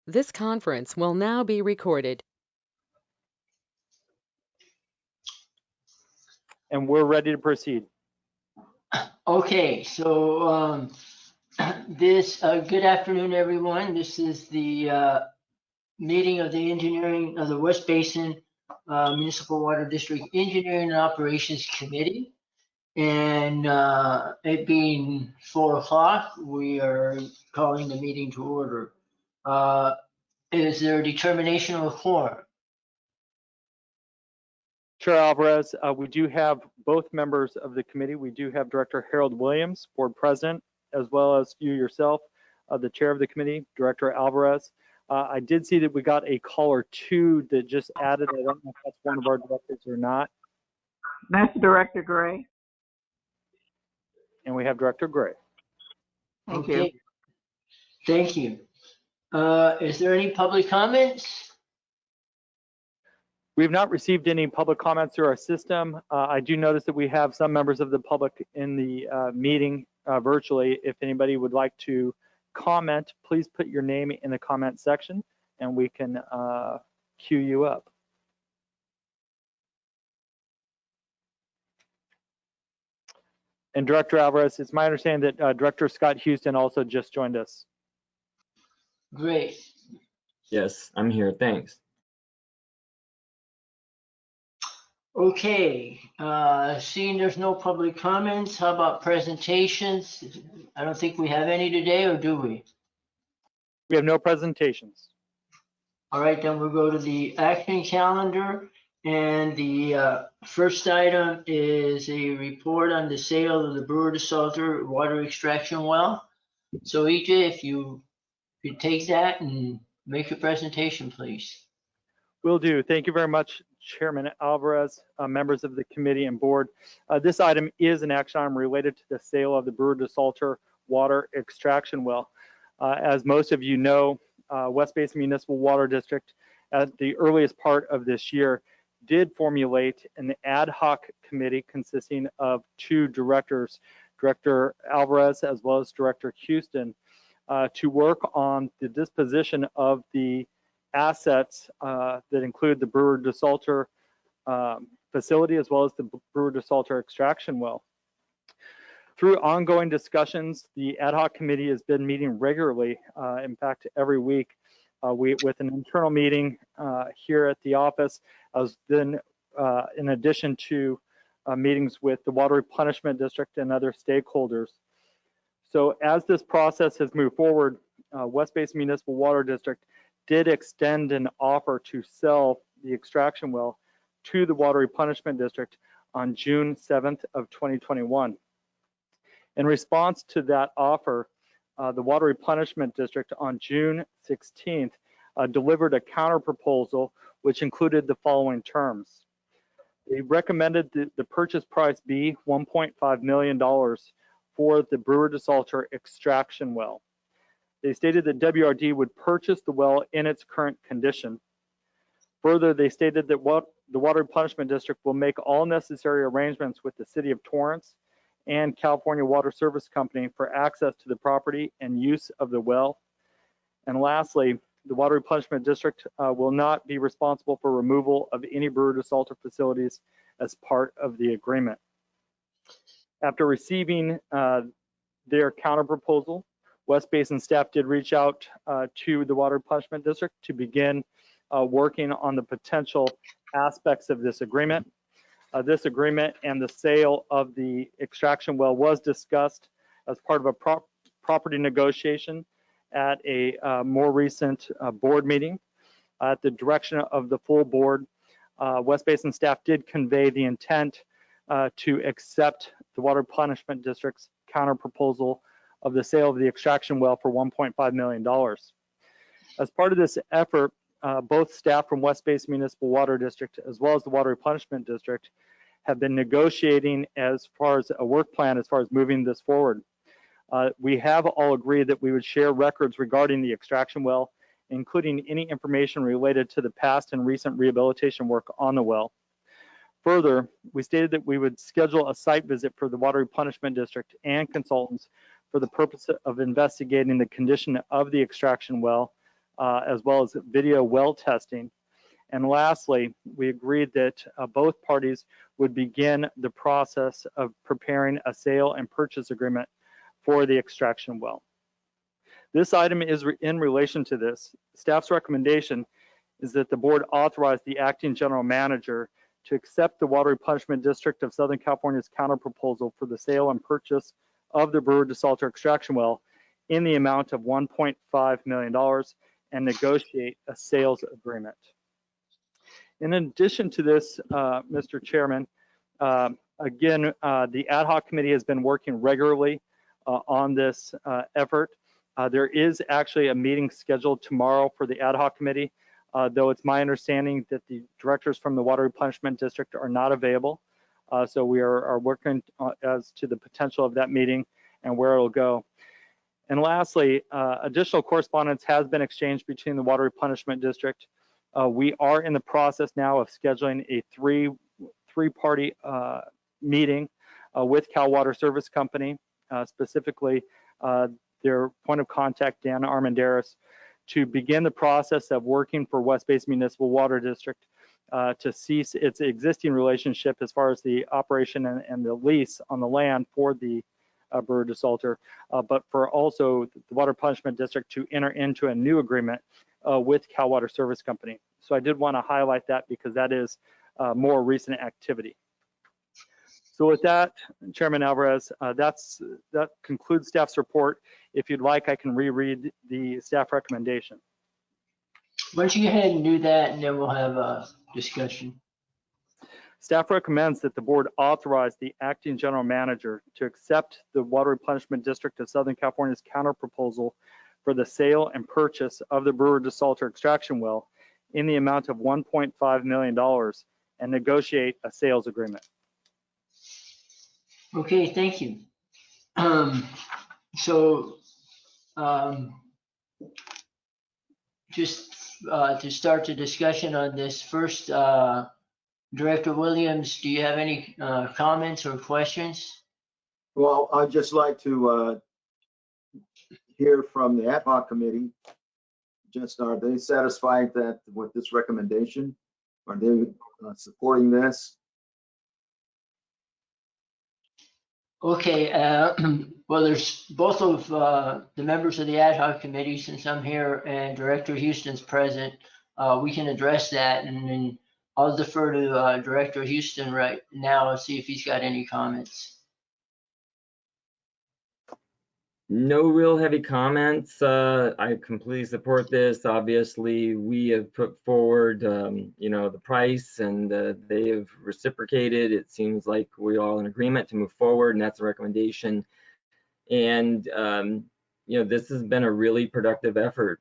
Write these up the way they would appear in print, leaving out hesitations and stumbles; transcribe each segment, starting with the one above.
This conference will now be recorded. And we're ready to proceed. Okay, so good afternoon, everyone. This is the meeting of the engineering of the West Basin Municipal Water District Engineering and Operations Committee. And it being 4 o'clock, we are calling the meeting to order. Is there a determination of a quorum? Chair Alvarez, we do have both members of the committee. We do have Director Harold Williams, Board President, as well as you yourself, the Chair of the committee, Director Alvarez. I did see that we got a caller 2 that just added. I don't know if that's one of our directors or not. That's Director Gray. And we have Director Gray. Thank Okay. you. Thank you. Is there any public comments? We have not received any public comments through our system. I do notice that we have some members of the public in the meeting virtually. If anybody would like to comment, please put your name in the comment section and we can queue you up. And Director Alvarez, it's my understanding that Director Scott Houston also just joined us. Great. Yes, I'm here. Thanks. Okay, seeing there's no public comments, how about presentations? I don't think we have any today, or do we? We have no presentations. All right, then we'll go to the action calendar. And the first item is a report on the sale of the Brewer DeSalter water extraction well. So EJ, if you could take that and make a presentation, please. Will do. Thank you very much, Chairman Alvarez, members of the committee and board. This item is an action item related to the sale of the Brewer DeSalter water extraction well. As most of you know, West Basin Municipal Water District, at the earliest part of this year, did formulate an ad hoc committee consisting of 2 directors, Director Alvarez as well as Director Houston, to work on the disposition of the assets that include the Brewer DeSalter facility as well as the Brewer DeSalter extraction well. Through ongoing discussions, the ad hoc committee has been meeting regularly, in fact, every week, with an internal meeting here at the office, as then in addition to meetings with the Water Replenishment District and other stakeholders. So as this process has moved forward, West Basin Municipal Water District did extend an offer to sell the extraction well to the Water Replenishment District on June 7th of 2021. In response to that offer, the Water Replenishment District on June 16th delivered a counter proposal which included the following terms. They recommended the purchase price be $1.5 million for the Brewer DeSalter extraction well. They stated that WRD would purchase the well in its current condition. Further, they stated that the Water Replenishment District will make all necessary arrangements with the City of Torrance and California Water Service Company for access to the property and use of the well. And lastly, the Water Replenishment District will not be responsible for removal of any Brewer DeSalter facilities as part of the agreement. After receiving their counter proposal, West Basin staff did reach out to the Water Replenishment District to begin working on the potential aspects of this agreement. This agreement and the sale of the extraction well was discussed as part of a property negotiation at a more recent board meeting. At the direction of the full board, West Basin staff did convey the intent to accept the Water Replenishment District's counter proposal of the sale of the extraction well for $1.5 million. As part of this effort, both staff from West Basin Municipal Water District as well as the Water Replenishment District have been negotiating as far as a work plan as far as moving this forward. We have all agreed that we would share records regarding the extraction well, including any information related to the past and recent rehabilitation work on the well. Further, we stated that we would schedule a site visit for the Water Replenishment District and consultants for the purpose of investigating the condition of the extraction well as well as video well testing. And lastly, we agreed that both parties would begin the process of preparing a sale and purchase agreement for the extraction well. This item is in relation to this. Staff's recommendation is that the board authorize the acting general manager to accept the Water Replenishment District of Southern California's counterproposal for the sale and purchase of the Brewer desalter extraction well in the amount of $1.5 million and negotiate a sales agreement. In addition to this, Mr. Chairman, again, the ad hoc committee has been working regularly on this effort. There is actually a meeting scheduled tomorrow for the ad hoc committee, though it's my understanding that the directors from the Water Replenishment District are not available. So we are working as to the potential of that meeting and where it'll go. And lastly, additional correspondence has been exchanged between the Water Replenishment District. We are in the process now of scheduling a three-party meeting with Cal Water Service Company, specifically their point of contact, Dan Armendariz, to begin the process of working for West Basin Municipal Water District to cease its existing relationship as far as the operation and the lease on the land for the Brewer desalter, but for also the Water Replenishment District to enter into a new agreement with Cal Water Service Company. So I did want to highlight that because that is more recent activity. So with that, Chairman Alvarez, that concludes staff's report. If you'd like, I can reread the staff recommendation. Why don't you go ahead and do that, and then we'll have a discussion. Staff recommends that the board authorize the acting general manager to accept the Water Replenishment District of Southern California's counterproposal for the sale and purchase of the Brewer desalter extraction well in the amount of $1.5 million and negotiate a sales agreement. Okay, thank you. Just to start the discussion on this first, Director Williams, do you have any comments or questions? Well, I'd just like to hear from the ad hoc committee. Just are they satisfied that with this recommendation? Are they supporting this? Okay, well, there's both of the members of the ad hoc committee, since I'm here and Director Houston's present, we can address that, and then I'll defer to Director Houston right now and see if he's got any comments. No real heavy comments. I completely support this. Obviously, we have put forward, the price, and they have reciprocated. It seems like we're all in agreement to move forward, and that's a recommendation. And this has been a really productive effort,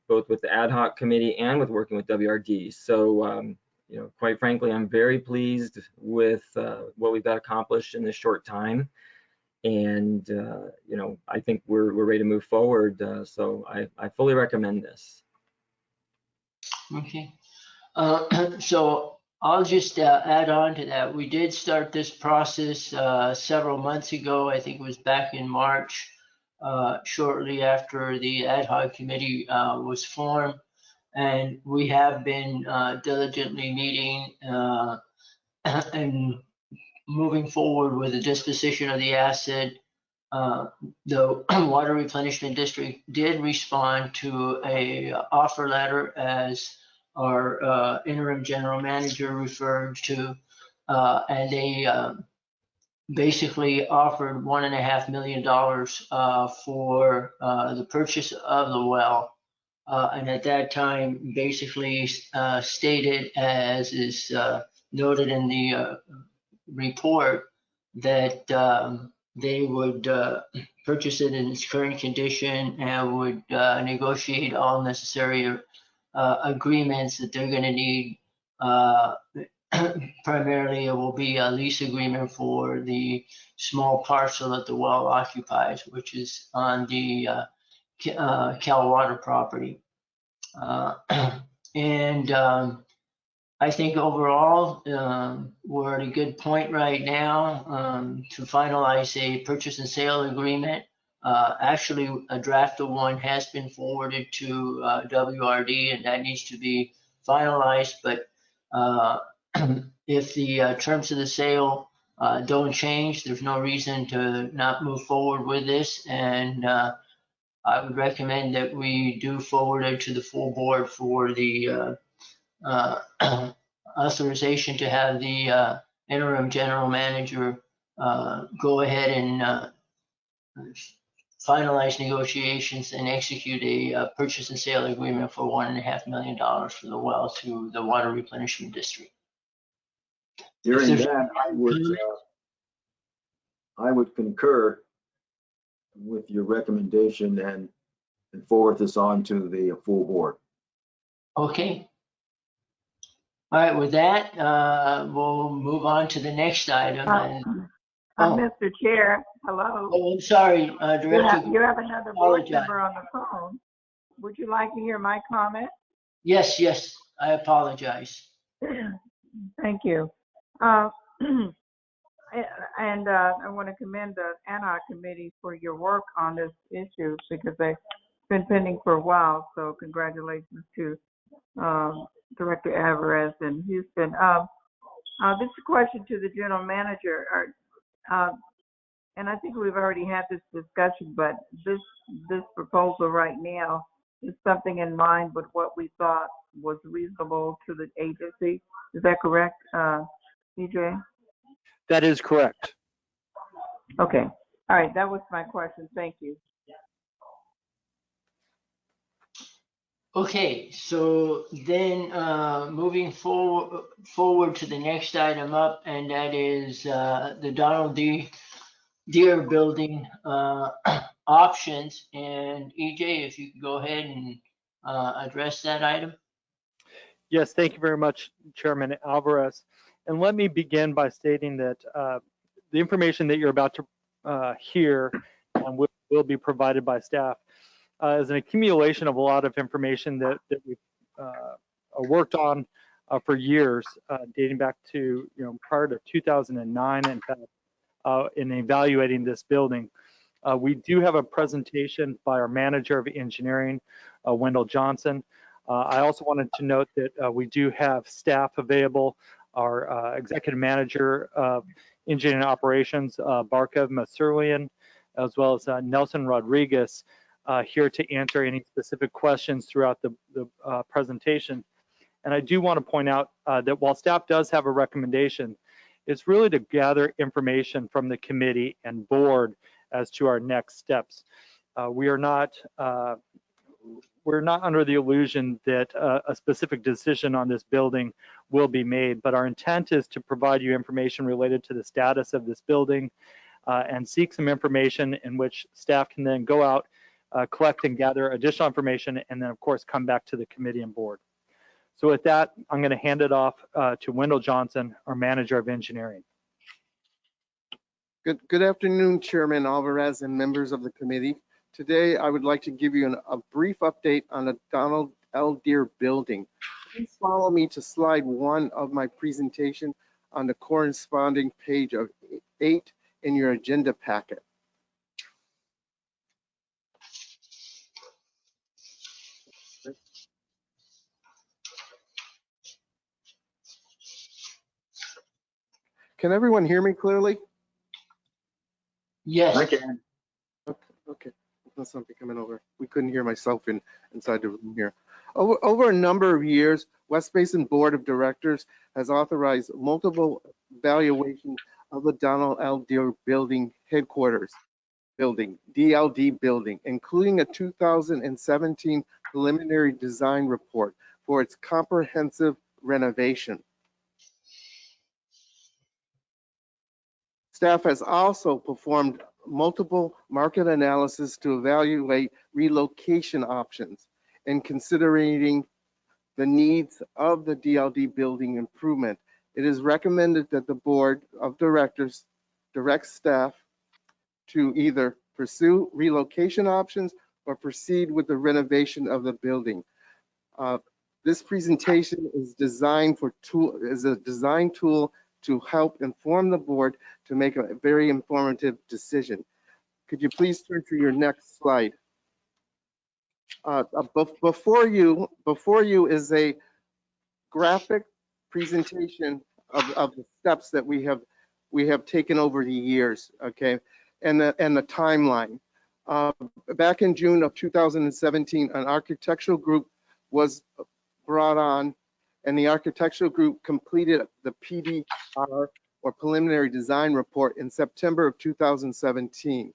both with the ad hoc committee and with working with WRD. So, quite frankly, I'm very pleased with what we've got accomplished in this short time. And, I think we're ready to move forward. So I fully recommend this. Okay. So I'll just add on to that. We did start this process several months ago. I think it was back in March, shortly after the ad hoc committee was formed. And we have been diligently meeting and moving forward with the disposition of the asset. The Water Replenishment District did respond to a offer letter, as our interim general manager referred to, and they basically offered $1.5 million for the purchase of the well. And at that time, basically stated, as is noted in the report, that they would purchase it in its current condition and would negotiate all necessary agreements that they're going to need. Primarily, it will be a lease agreement for the small parcel that the well occupies, which is on the Cal Water property. I think overall, we're at a good point right now to finalize a purchase and sale agreement. Actually, a draft of one has been forwarded to WRD, and that needs to be finalized. But if the terms of the sale don't change, there's no reason to not move forward with this. And I would recommend that we do forward it to the full board for the authorization to have the interim general manager go ahead and finalize negotiations and execute a purchase and sale agreement for $1.5 million for the well to the water replenishment district. Hearing that, I would concur with your recommendation and forward this on to the full board. Okay. All right, with that, we'll move on to the next item. Mr. Chair, hello. Oh, I'm sorry, Director. You have another board Apologize. member on the phone. Would you like to hear my comment? Yes, I apologize. Thank you. I want to commend the ad committee for your work on this issue because they've been pending for a while. So congratulations to Director Alvarez in Houston. This is a question to the general manager. And I think we've already had this discussion, but this proposal right now is something in line with what we thought was reasonable to the agency. Is that correct, DJ? That is correct. Okay. All right. That was my question. Thank you. Okay, so then moving forward to the next item up, and that is the Donald D. Deere building options. And EJ, if you could go ahead and address that item. Yes, thank you very much, Chairman Alvarez. And let me begin by stating that the information that you're about to hear will be provided by staff is an accumulation of a lot of information that we've worked on for years, dating back to prior to 2009. In fact, in evaluating this building, we do have a presentation by our manager of engineering, Wendell Johnson. I also wanted to note that we do have staff available. Our executive manager of engineering operations, Barkev Masurlian, as well as Nelson Rodriguez, here to answer any specific questions throughout the presentation. And I do want to point out that while staff does have a recommendation, it's really to gather information from the committee and board as to our next steps. We're not under the illusion that a specific decision on this building will be made, but our intent is to provide you information related to the status of this building and seek some information in which staff can then go out, collect and gather additional information, and then of course come back to the committee and board. So with that, I'm going to hand it off to Wendell Johnson, our manager of engineering. Good afternoon, Chairman Alvarez and members of the committee. Today, I would like to give you a brief update on the Donald L. Deere building. Please follow me to slide 1 of my presentation on the corresponding page of 8 in your agenda packet. Can everyone hear me clearly? Yes. I can. Okay. That's something coming over. We couldn't hear myself inside the room here. Over a number of years, West Basin Board of Directors has authorized multiple valuations of the Donald L. Deere building headquarters building, DLD building, including a 2017 preliminary design report for its comprehensive renovation. Staff has also performed multiple market analysis to evaluate relocation options and considering the needs of the DLD building improvement. It is recommended that the Board of Directors direct staff to either pursue relocation options or proceed with the renovation of the building. This presentation is designed is a design tool to help inform the board to make a very informative decision. Could you please turn to your next slide? Before you is a graphic presentation of the steps that we have taken over the years, okay, and the timeline. Back in June of 2017, an architectural group was brought on, and the architectural group completed the PDR, or preliminary design report, in September of 2017.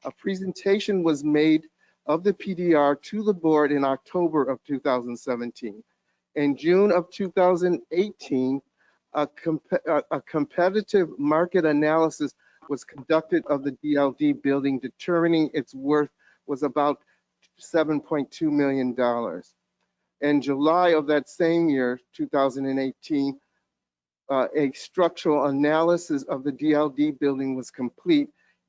A presentation was made of the PDR to the board in October of 2017. In June of 2018, a competitive market analysis was conducted of the DLD building, determining its worth was about $7.2 million. In July of that same year, 2018, a structural analysis of the DLD building was complete,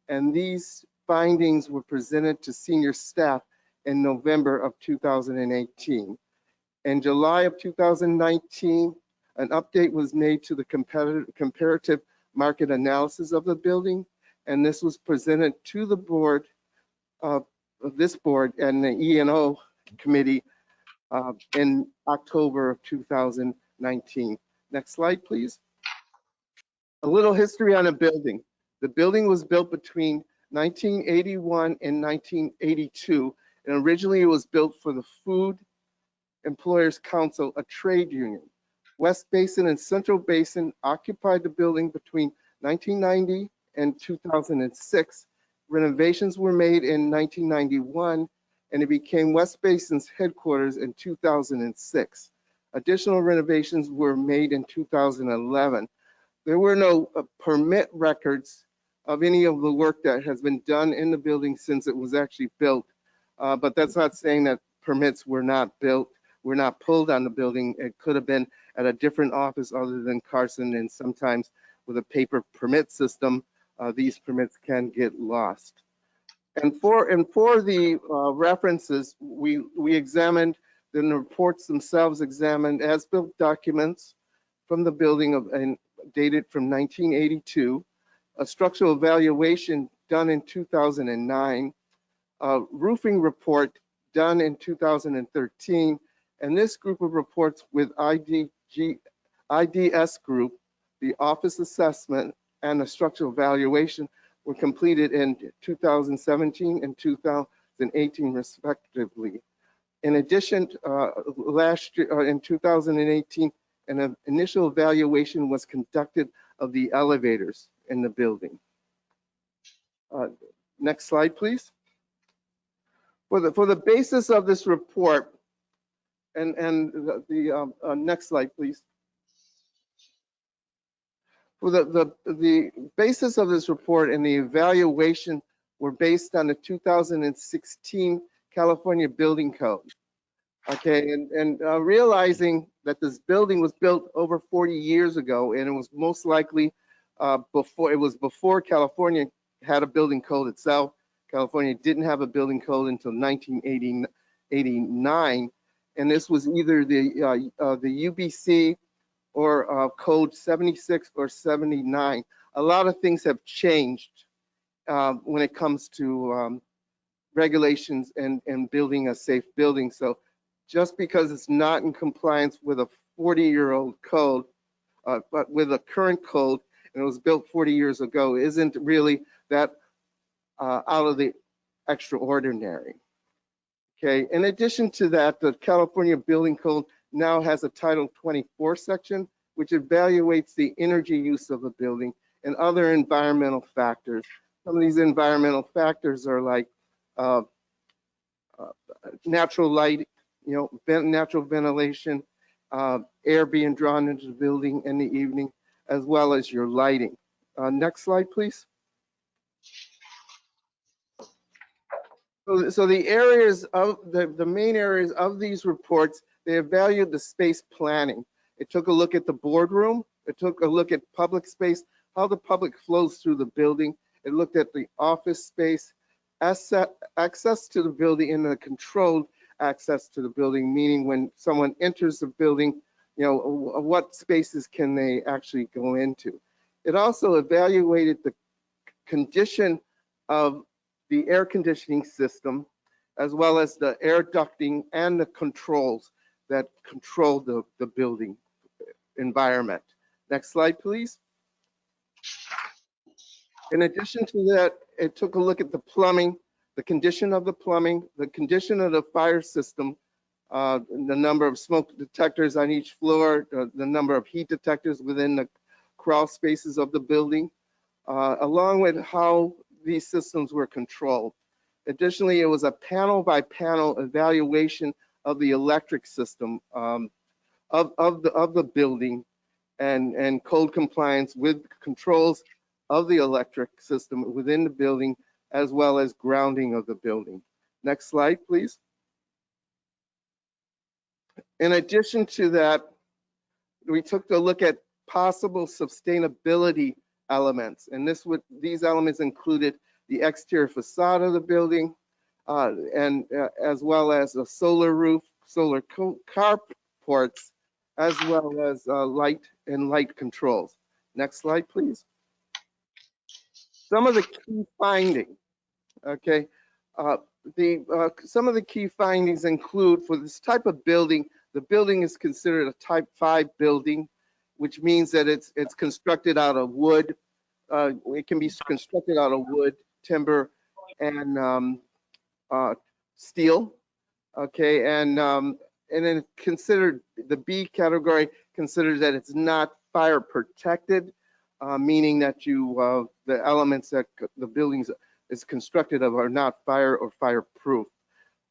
and these findings were presented to senior staff in November of 2018. In July of 2019, an update was made to the comparative market analysis of the building, and this was presented to the board, this board and the E&O committee in October of 2019. Next slide, please. A little history on the building. The building was built between 1981 and 1982, and originally it was built for the Food Employers Council, a trade union. West Basin and Central Basin occupied the building between 1990 and 2006. Renovations were made in 1991, and it became West Basin's headquarters in 2006. Additional renovations were made in 2011. There were no permit records of any of the work that has been done in the building since it was actually built, but that's not saying that permits were not pulled on the building. It could have been at a different office other than Carson, and sometimes with a paper permit system, these permits can get lost. And for the references, we examined, the reports themselves examined as-built documents from the building and dated from 1982, a structural evaluation done in 2009, a roofing report done in 2013, and this group of reports with IDS group, the office assessment and the structural evaluation, were completed in 2017 and 2018 respectively. In addition, last year, in 2018, an initial evaluation was conducted of the elevators in the building. Next slide, please. For the basis of this report, and the next slide, please. For the basis of this report and the evaluation were based on the 2016 California Building Code. Okay, and realizing that this building was built over 40 years ago, and it was most likely before California had a building code itself. California didn't have a building code until 1989, and this was either the UBC or code 76 or 79. A lot of things have changed when it comes to regulations and building a safe building. So just because it's not in compliance with a 40-year-old code, but with a current code, and it was built 40 years ago, isn't really that out of the extraordinary. Okay, in addition to that, the California Building Code now has a Title 24 section, which evaluates the energy use of a building and other environmental factors. Some of these environmental factors are like natural light, natural ventilation, air being drawn into the building in the evening, as well as your lighting. Next slide, please. So the areas of the main areas of these reports, they evaluated the space planning. It took a look at the boardroom. It took a look at public space, how the public flows through the building. It looked at the office space, access to the building, and the controlled access to the building, meaning when someone enters the building, what spaces can they actually go into. It also evaluated the condition of the air conditioning system, as well as the air ducting and the controls that control the building environment. Next slide, please. In addition to that, it took a look at the plumbing, the condition of the plumbing, the condition of the fire system, the number of smoke detectors on each floor, the number of heat detectors within the crawl spaces of the building, along with how these systems were controlled. Additionally, it was a panel by panel evaluation of the electric system of the building and code compliance with controls of the electric system within the building, as well as grounding of the building. Next slide, please. In addition to that, we took a look at possible sustainability elements, and these elements included the exterior facade of the building, and as well as a solar roof, solar carports, as well as light controls. Next slide, please. Some of the key findings, okay? Some of the key findings include, for this type of building, the building is considered a type 5 building, which means that it's constructed out of wood. It can be constructed out of wood, timber, and steel. Okay, and then considered the B category considers that it's not fire protected, meaning that the elements that the buildings is constructed of are not fire or fireproof.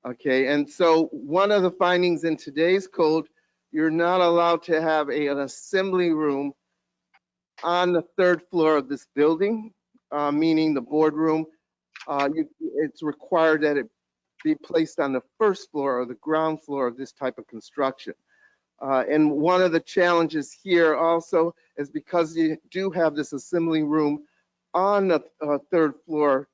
Okay, and so one of the findings in today's code, you're not allowed to have an assembly room on the 3rd floor of this building, meaning the boardroom. It's required that it be placed on the 1st floor or the ground floor of this type of construction. And one of the challenges here also is because you do have this assembly room on the 3rd floor,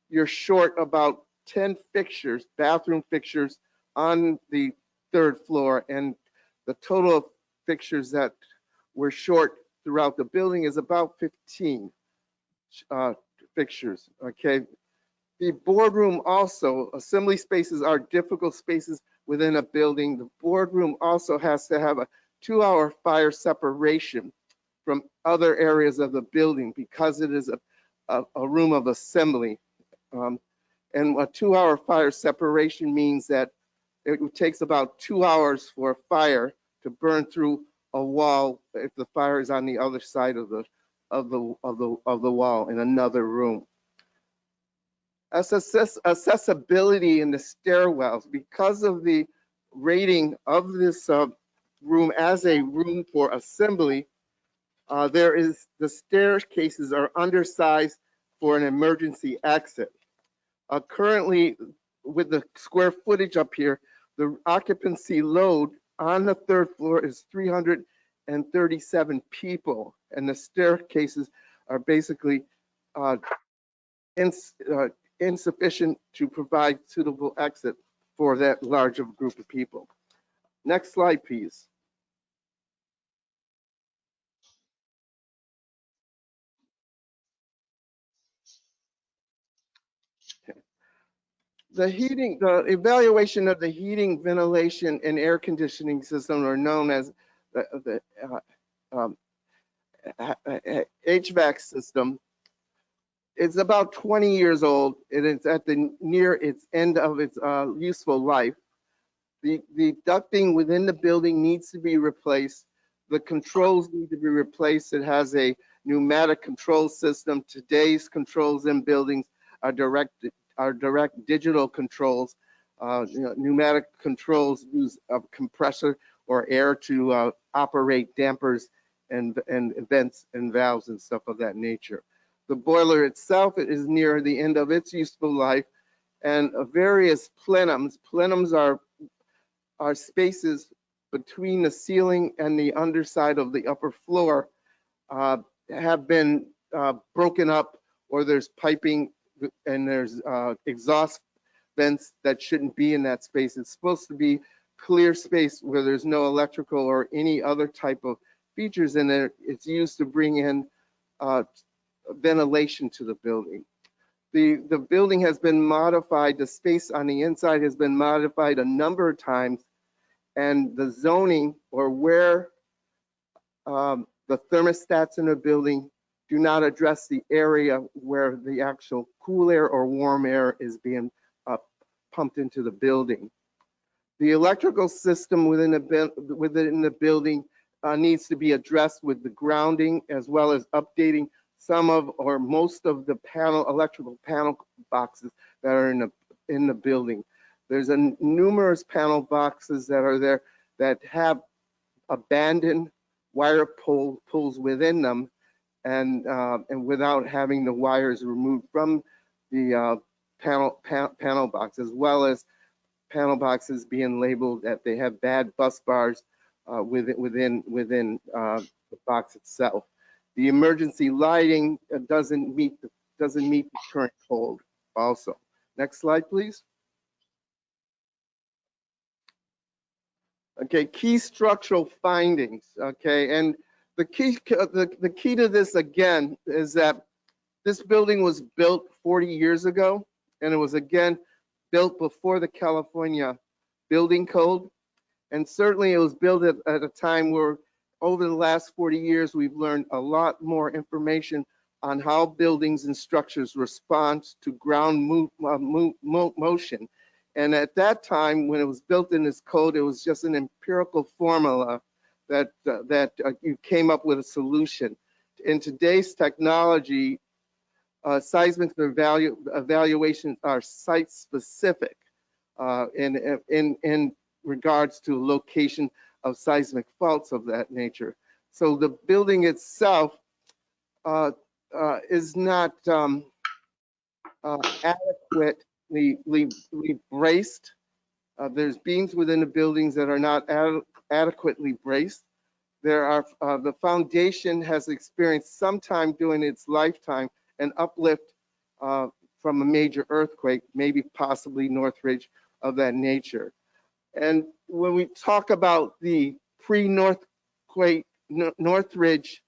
you're short about 10 fixtures, bathroom fixtures on the 3rd floor, and the total of fixtures that we're short throughout the building is about 15 fixtures, okay? The boardroom also, assembly spaces are difficult spaces within a building. The boardroom also has to have a 2-hour fire separation from other areas of the building because it is a room of assembly. And a 2-hour fire separation means that it takes about 2 hours for a fire to burn through a wall if the fire is on the other side of the wall in another room. Accessibility in the stairwells, because of the rating of this room as a room for assembly, the staircases are undersized for an emergency exit. Currently, with the square footage up here, the occupancy load on the 3rd floor is 337 people, and the staircases are basically insufficient to provide suitable exit for that large of a group of people. Next slide, please. The evaluation of the heating, ventilation, and air conditioning system are known as the HVAC system. It's about 20 years old, and it's at near its end of its useful life. The ducting within the building needs to be replaced. The controls need to be replaced. It has a pneumatic control system. Today's controls in buildings are direct digital controls. Pneumatic controls use a compressor or air to operate dampers and vents and valves and stuff of that nature. The boiler itself is near the end of its useful life, and various plenums. Plenums are spaces between the ceiling and the underside of the upper floor have been broken up, or there's piping and there's exhaust vents that shouldn't be in that space. It's supposed to be clear space where there's no electrical or any other type of features in there. It's used to bring in ventilation to the building. The building has been modified, the space on the inside has been modified a number of times, and the zoning or where the thermostats in the building do not address the area where the actual cool air or warm air is being pumped into the building. The electrical system within the building needs to be addressed with the grounding, as well as updating some of or most of the electrical panel boxes that are in the building. There's numerous panel boxes that are there that have abandoned wire pulls within them, and without having the wires removed from the panel box, as well as panel boxes being labeled that they have bad bus bars within the box itself. The emergency lighting doesn't meet the current code also. Next slide, please. Okay, key structural findings. Okay, and the key to this again is that this building was built 40 years ago, and it was again built before the California building code. And certainly it was built at a time where over the last 40 years, we've learned a lot more information on how buildings and structures respond to ground motion. And at that time, when it was built in this code, it was just an empirical formula that you came up with a solution. In today's technology, seismic evaluations are site-specific in regards to location of seismic faults of that nature. So the building itself is not adequately braced. There's beams within the buildings that are not adequately braced. There are the foundation has experienced sometime during its lifetime an uplift from a major earthquake, maybe possibly Northridge of that nature. And when we talk about the pre-Northquake Northridge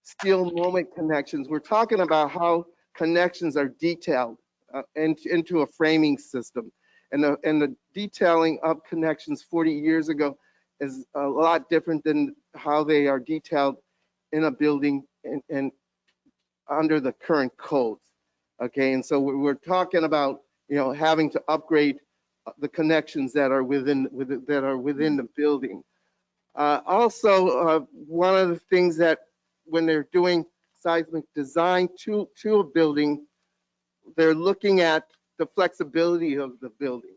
steel moment connections, we're talking about how connections are detailed into a framing system. And the detailing of connections 40 years ago is a lot different than how they are detailed in a building and under the current codes. Okay, and so we're talking about, having to upgrade the connections that are within the building. Also, one of the things that when they're doing seismic design to a building, they're looking at the flexibility of the building.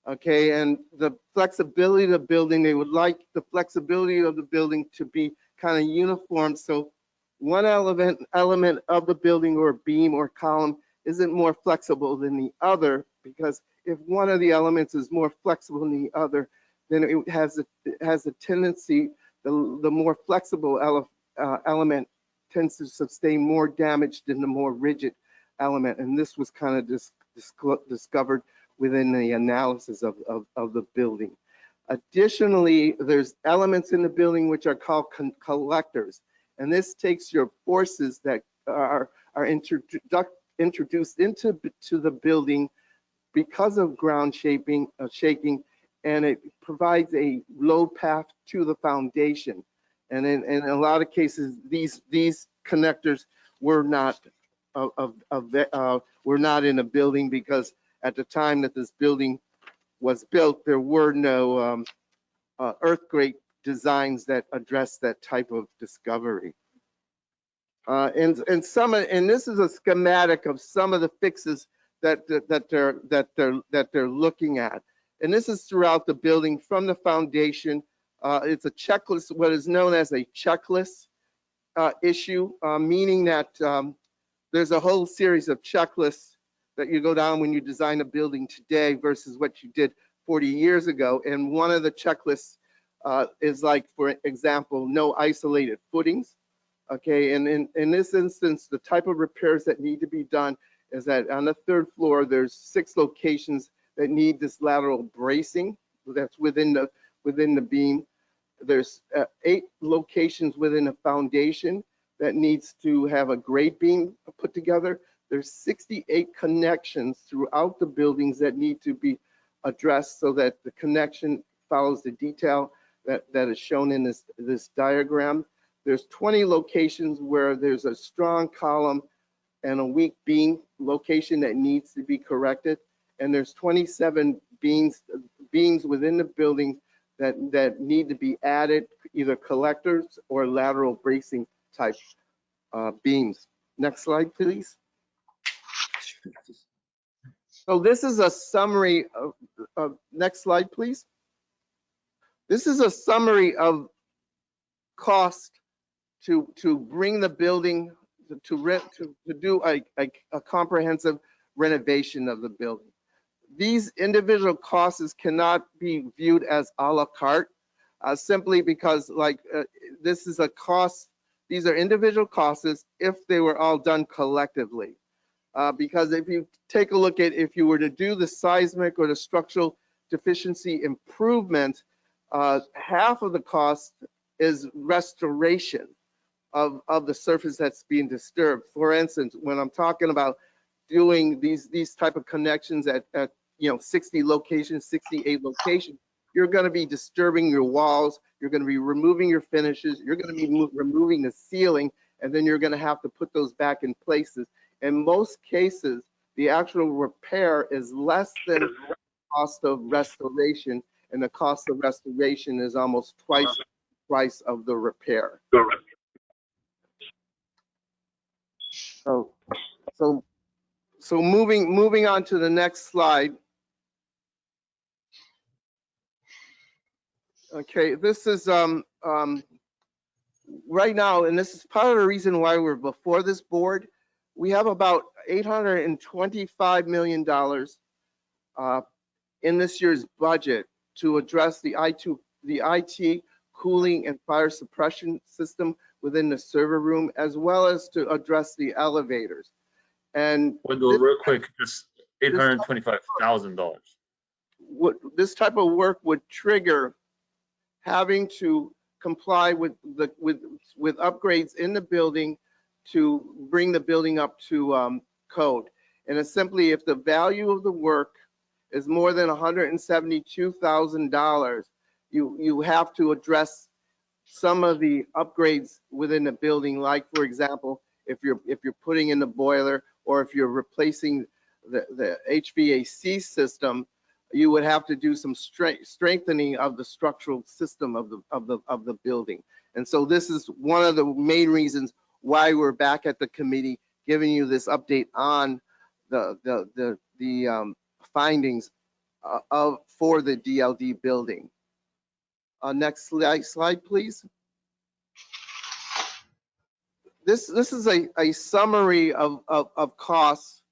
Okay, and the flexibility of the building, they would like the flexibility of the building to be kind of uniform. So one element of the building or beam or column isn't more flexible than the other, because if one of the elements is more flexible than the other, then it has a tendency, the more flexible element tends to sustain more damage than the more rigid element. And this was kind of discovered within the analysis of the building. Additionally, there's elements in the building which are called collectors. And this takes your forces that are introduced into the building because of ground shaking, and it provides a load path to the foundation. And in a lot of cases, these connectors were not in a building, because at the time that this building was built, there were no earthquake designs that address that type of discovery. And this is a schematic of some of the fixes that they're looking at. And this is throughout the building from the foundation. It's a checklist, what is known as a checklist issue, meaning that there's a whole series of checklists that you go down when you design a building today versus what you did 40 years ago. And one of the checklists is like, for example, no isolated footings. Okay, and in this instance, the type of repairs that need to be done is that on the third floor, there's 6 locations that need this lateral bracing that's within the beam. There's 8 locations within a foundation that needs to have a grade beam put together. There's 68 connections throughout the buildings that need to be addressed so that the connection follows the detail that is shown in this diagram. There's 20 locations where there's a strong column and a weak beam location that needs to be corrected. And there's 27 beams within the building that need to be added, either collectors or lateral bracing type beams. Next slide, please. So this is a summary of next slide, please. This is a summary of cost to bring the building to do a comprehensive renovation of the building. These individual costs cannot be viewed as a la carte, simply because this is a cost. These are individual costs if they were all done collectively. Because if you take a look at, if you were to do the seismic or the structural deficiency improvement, half of the cost is restoration of the surface that's being disturbed. For instance, when I'm talking about doing these type of connections at 60 locations, 68 locations, you're going to be disturbing your walls, you're going to be removing your finishes, you're going to be removing the ceiling, and then you're going to have to put those back in places. In most cases, the actual repair is less than the cost of restoration, and the cost of restoration is almost twice the price of the repair. So moving on to the next slide. Okay, this is right now, and this is part of the reason why we're before this board. We have about $825 million in this year's budget to address the IT cooling and fire suppression system within the server room, as well as to address the elevators. And Wendell, real quick, just $825,000. This type of work would trigger having to comply with upgrades in the building to bring the building up to code. And it's simply, if the value of the work is more than $172,000, you have to address some of the upgrades within the building. Like, for example, if you're putting in the boiler, or if you're replacing the HVAC system, you would have to do some strengthening of the structural system of the building. And so this is one of the main reasons why we're back at the committee giving you this update on the findings for the DLD building. Next slide, please. This is a summary of costs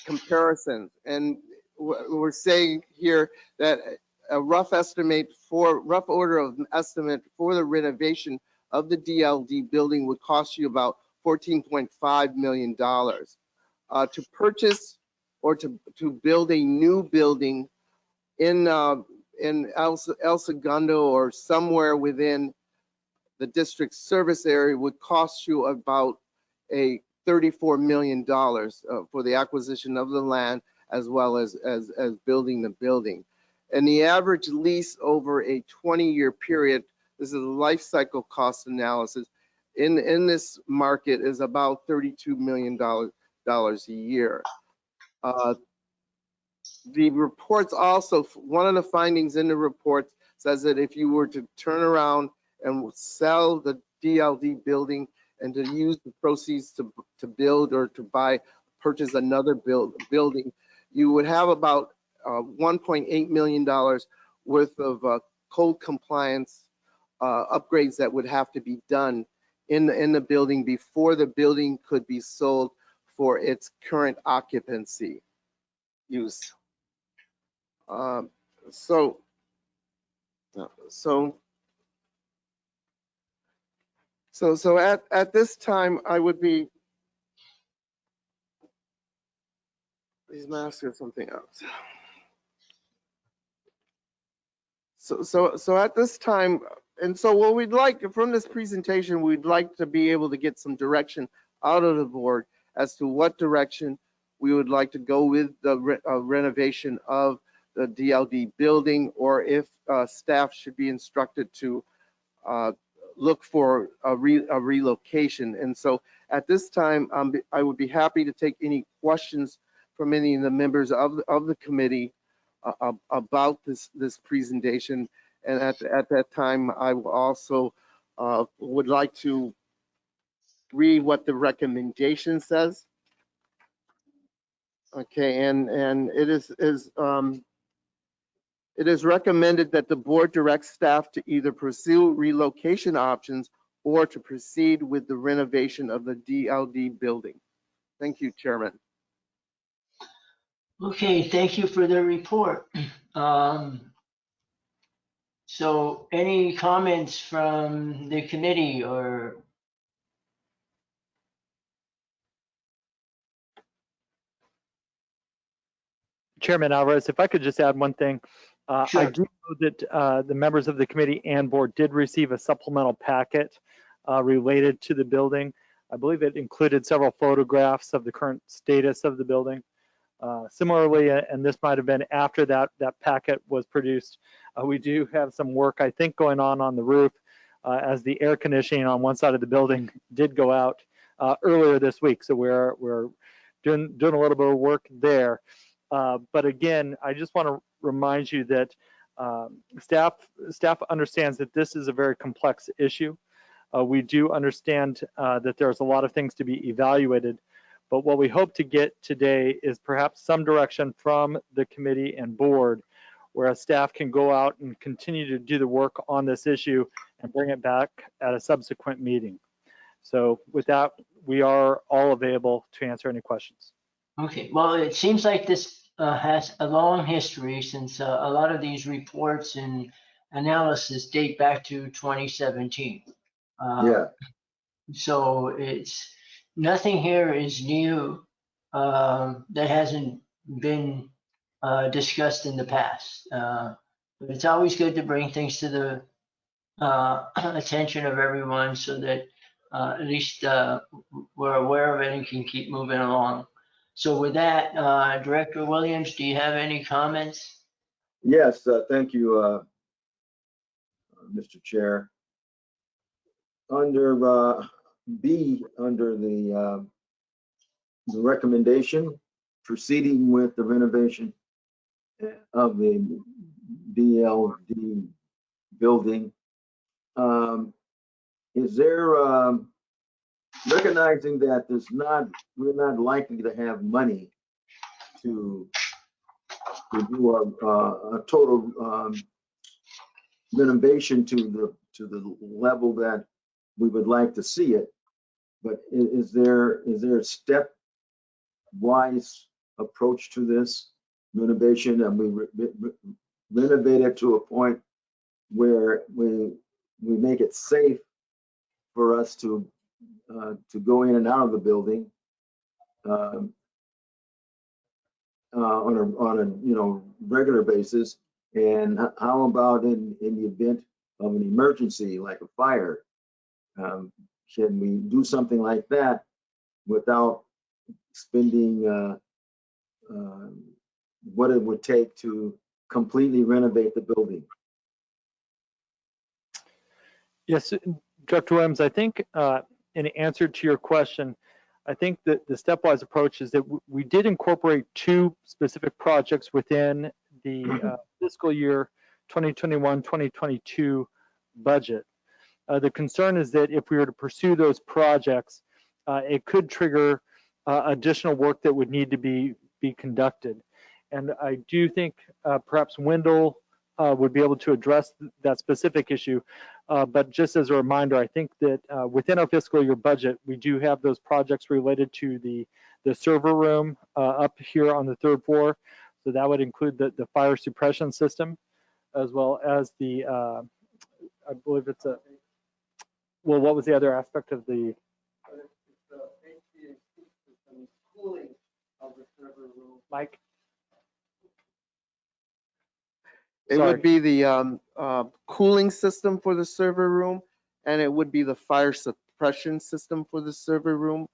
comparisons, and we're saying here that a rough order of estimate for the renovation of the DLD building would cost you about $14.5 million. To purchase or to build a new building in El Segundo or somewhere within the district service area would cost you about $34 million for the acquisition of the land, as well as building the building. And the average lease over a 20-year period, this is a life cycle cost analysis, in this market is about $32 million a year. The reports also, one of the findings in the report says that if you were to turn around and sell the DLD building and to use the proceeds to build or to purchase another building, you would have about $1.8 million worth of code compliance upgrades that would have to be done in the building before the building could be sold for its current occupancy use. So at this time, I would be, these masks or something else. So at this time, and so what we'd like from this presentation, we'd like to be able to get some direction out of the board as to what direction we would like to go with the renovation of the DLD building, or if staff should be instructed to look for a relocation. And so at this time, I would be happy to take any questions from any of the members of the committee about this presentation. And at that time, I will also would like to read what the recommendation says. Okay, and it is recommended that the board directs staff to either pursue relocation options or to proceed with the renovation of the DLD building. Thank you, Chairman. Okay, thank you for the report. So any comments from the committee or? Chairman Alvarez, if I could just add one thing. I Sure. do know that the members of the committee and board did receive a supplemental packet related to the building. I believe it included several photographs of the current status of the building. Similarly, and this might have been after that packet was produced, we do have some work, I think, going on the roof as the air conditioning on one side of the building did go out earlier this week. So we're doing a little bit of work there. But again, I just want to remind you that staff understands that this is a very complex issue. We do understand that there's a lot of things to be evaluated, but what we hope to get today is perhaps some direction from the committee and board where staff can go out and continue to do the work on this issue and bring it back at a subsequent meeting. So with that, we are all available to answer any questions. Okay, well, it seems like this has a long history since a lot of these reports and analysis date back to 2017. Yeah, So it's, nothing here is new that hasn't been discussed in the past. But it's always good to bring things to the attention of everyone so that at least we're aware of it and can keep moving along. So with that, Director Williams, do you have any comments? yes, thank you, Mr. Chair. Under B, under the recommendation, proceeding with the renovation of the DLD building, is there, recognizing that we're not likely to have money to do a total renovation to the level that we would like to see it, but is there a stepwise approach to this renovation, and we renovate it to a point where we make it safe for us to go in and out of the building on a regular basis? And how about in the event of an emergency like a fire? Can we do something like that without spending what it would take to completely renovate the building? Yes, Dr. Williams, I think in answer to your question, I think that the stepwise approach is that we did incorporate two specific projects within the fiscal year 2021-2022 budget. The concern is that if we were to pursue those projects, it could trigger additional work that would need to be conducted. And I do think perhaps Wendell would be able to address that specific issue. But just as a reminder, I think that within our fiscal year budget, we do have those projects related to the server room up here on the third floor. So that would include the fire suppression system, as well as the, I believe it's a, well, what was the other aspect of the? Cooling of the server room. Mike? It would be the cooling system for the server room, and it would be the fire suppression system for the server room.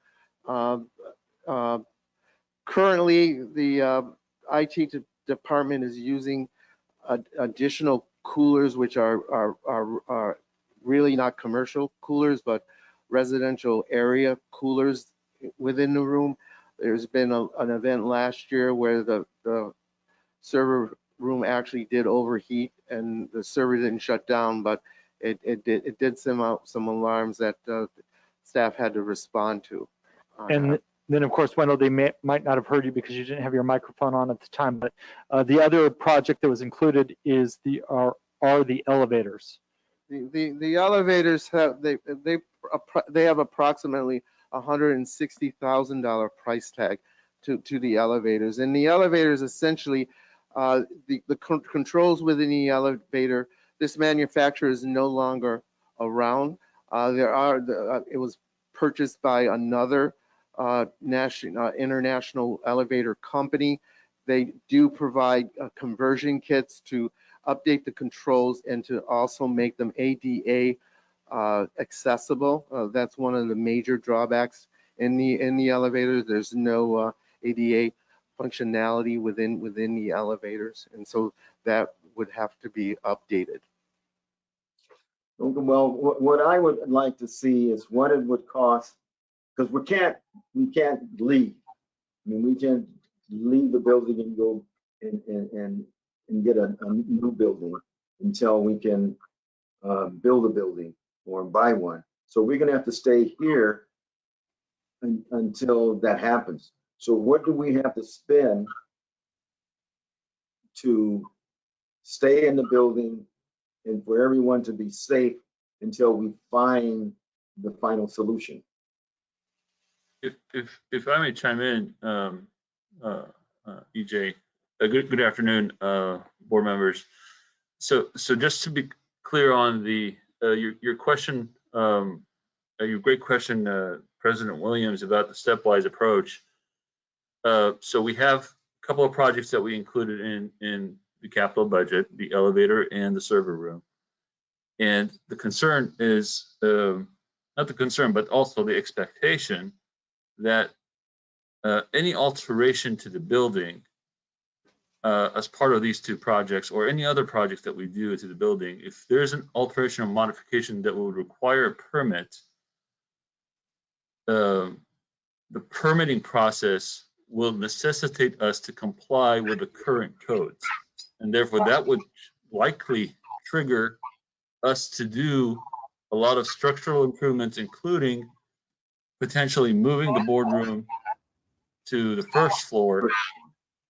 Currently, the IT department is using additional coolers, which are really not commercial coolers, but residential area coolers within the room. There's been an event last year where the server room actually did overheat and the server didn't shut down, but it did send out some alarms that staff had to respond to. And then, of course, Wendell, they might not have heard you because you didn't have your microphone on at the time, but the other project that was included is are the elevators. The elevators they have approximately $160,000 price tag to the elevators, and the elevators essentially the controls within the elevator. This manufacturer is no longer around. It was purchased by another international elevator company. They do provide conversion kits to update the controls and to also make them ADA accessible. That's one of the major drawbacks in the elevators. There's no ADA functionality within the elevators, and so that would have to be updated. Well, what I would like to see is what it would cost, because we can't leave. I mean, we can't leave the building and go and get a new building until we can build a building or buy one. So we're gonna have to stay here until that happens. So what do we have to spend to stay in the building and for everyone to be safe until we find the final solution? If I may chime in, EJ, good afternoon, board members. So just to be clear on your question, your great question, President Williams, about the stepwise approach. So we have a couple of projects that we included in the capital budget, the elevator and the server room. And the concern is, not the concern, but also the expectation that any alteration to the building as part of these two projects or any other projects that we do to the building, if there's an alteration or modification that would require a permit, the permitting process will necessitate us to comply with the current codes. And therefore that would likely trigger us to do a lot of structural improvements, including potentially moving the boardroom to the first floor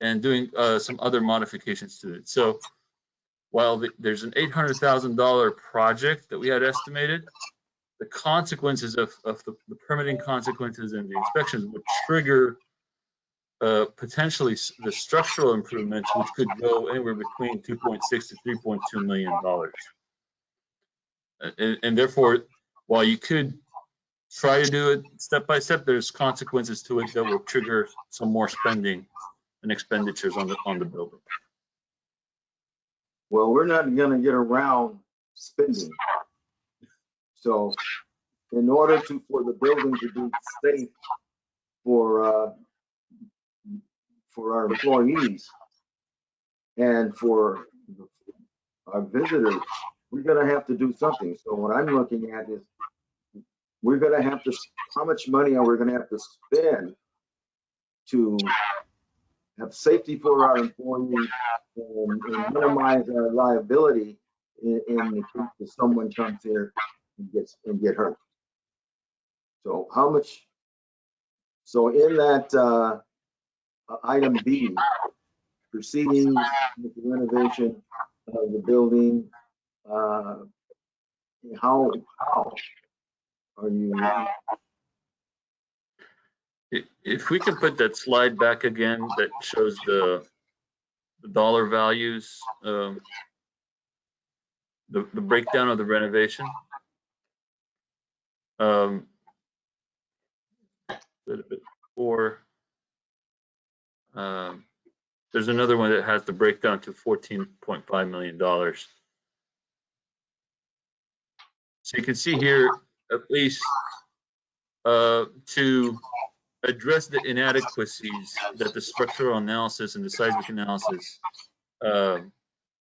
and doing some other modifications to it. So while there's an $800,000 project that we had estimated, the consequences of the permitting consequences and the inspections would trigger potentially the structural improvements, which could go anywhere between $2.6 to $3.2 million. And therefore, while you could try to do it step by step, there's consequences to it that will trigger some more spending and expenditures on the building. Well, we're not going to get around spending. So in order for the building to be safe for our employees and for our visitors, we're going to have to do something. So what I'm looking at is we're going to have to, how much money are we going to have to spend to have safety for our employees and minimize our liability in the case that someone comes here and get hurt. So how much? So in that item B, proceeding with the renovation of the building, how are you? If we can put that slide back again that shows the dollar values, the breakdown of the renovation. Or there's another one that has the breakdown to $14.5 million. So you can see here at least to address the inadequacies that the structural analysis and the seismic analysis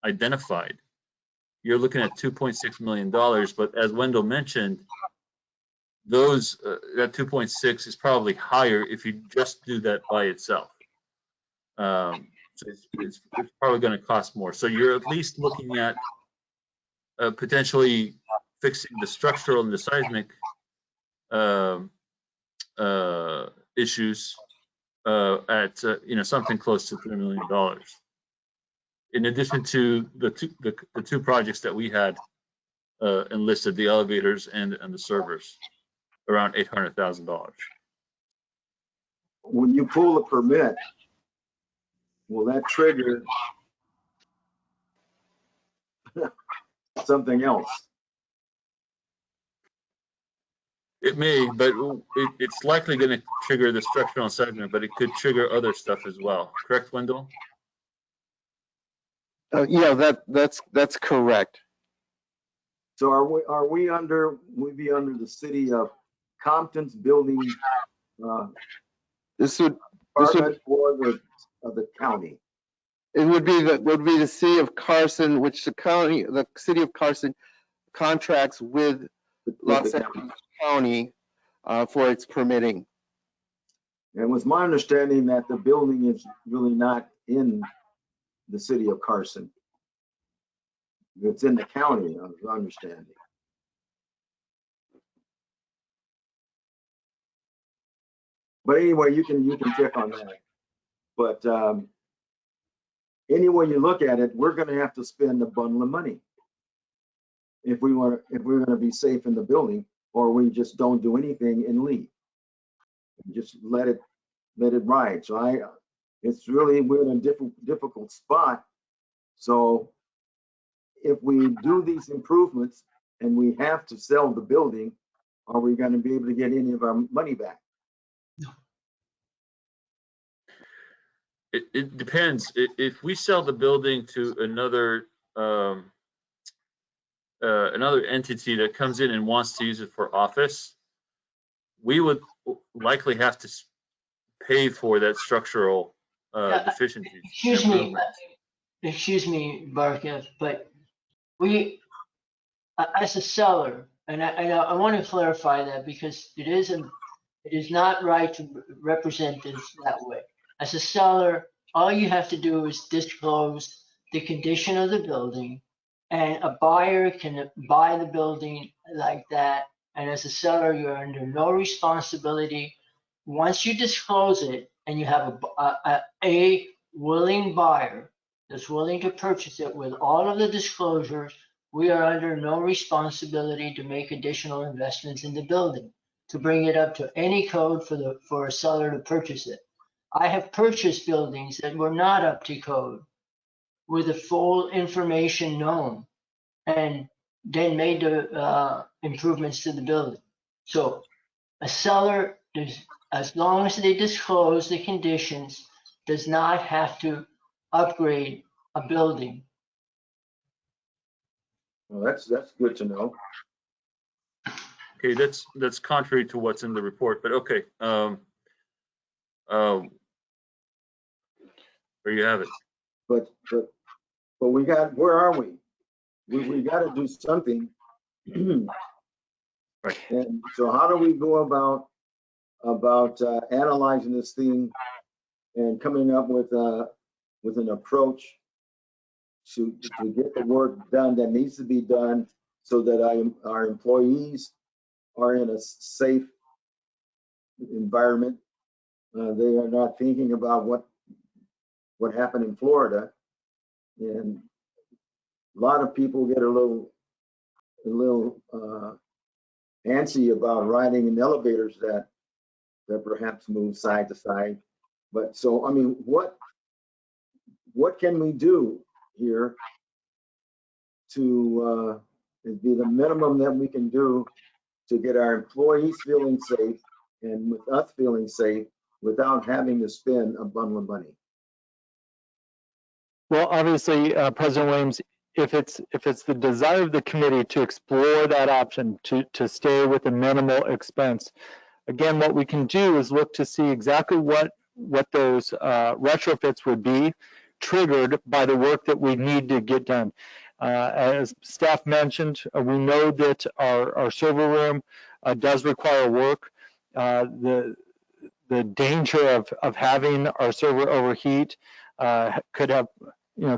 identified, you're looking at $2.6 million. But as Wendell mentioned, those that 2.6 is probably higher if you just do that by itself. So it's probably going to cost more. So you're at least looking at potentially fixing the structural and the seismic issues at something close to $3 million. In addition to the two projects that we had enlisted, the elevators and the servers, around $800,000. When you pull a permit, will that trigger something else? It may, but it's likely going to trigger the structural and seismic, but it could trigger other stuff as well. Correct, Wendell? Yeah, that's correct. So are we under the city of Compton's building This would department or the county? it would be the city of Carson, which the city of Carson contracts with Los Angeles County for its permitting. And it was my understanding that the building is really not in the city of Carson. It's in the county, I was understanding. But anyway, you can check on that. But any way you look at it, we're going to have to spend a bundle of money if we're going to be safe in the building, or we just don't do anything and leave. Just let it ride. So we're in a difficult spot. So if we do these improvements and we have to sell the building, are we going to be able to get any of our money back? It depends. If we sell the building to another entity that comes in and wants to use it for office, we would likely have to pay for that structural deficiency. Excuse me, Barkev, but we, as a seller, and I want to clarify that because it is not right to represent this that way. As a seller, all you have to do is disclose the condition of the building, and a buyer can buy the building like that. And as a seller, you're under no responsibility. Once you disclose it and you have a willing buyer that's willing to purchase it with all of the disclosures, we are under no responsibility to make additional investments in the building, to bring it up to any code for a seller to purchase it. I have purchased buildings that were not up to code with the full information known, and then made the improvements to the building. So a seller, as long as they disclose the conditions, does not have to upgrade a building. Well, that's good to know. Okay, that's contrary to what's in the report, but okay. There you have it. But where are we? We got to do something. Right. And so how do we go about analyzing this thing and coming up with an approach to get the work done that needs to be done, so that our employees are in a safe environment. They are not thinking about what happened in Florida, and a lot of people get a little antsy about riding in elevators that perhaps move side to side. But so, I mean, what can we do here to be the minimum that we can do to get our employees feeling safe and with us feeling safe without having to spend a bundle of money? Well, obviously, President Williams, if it's the desire of the committee to explore that option to stay with a minimal expense, again, what we can do is look to see exactly what those retrofits would be, triggered by the work that we need to get done. As staff mentioned, we know that our server room does require work. The danger of having our server overheat could have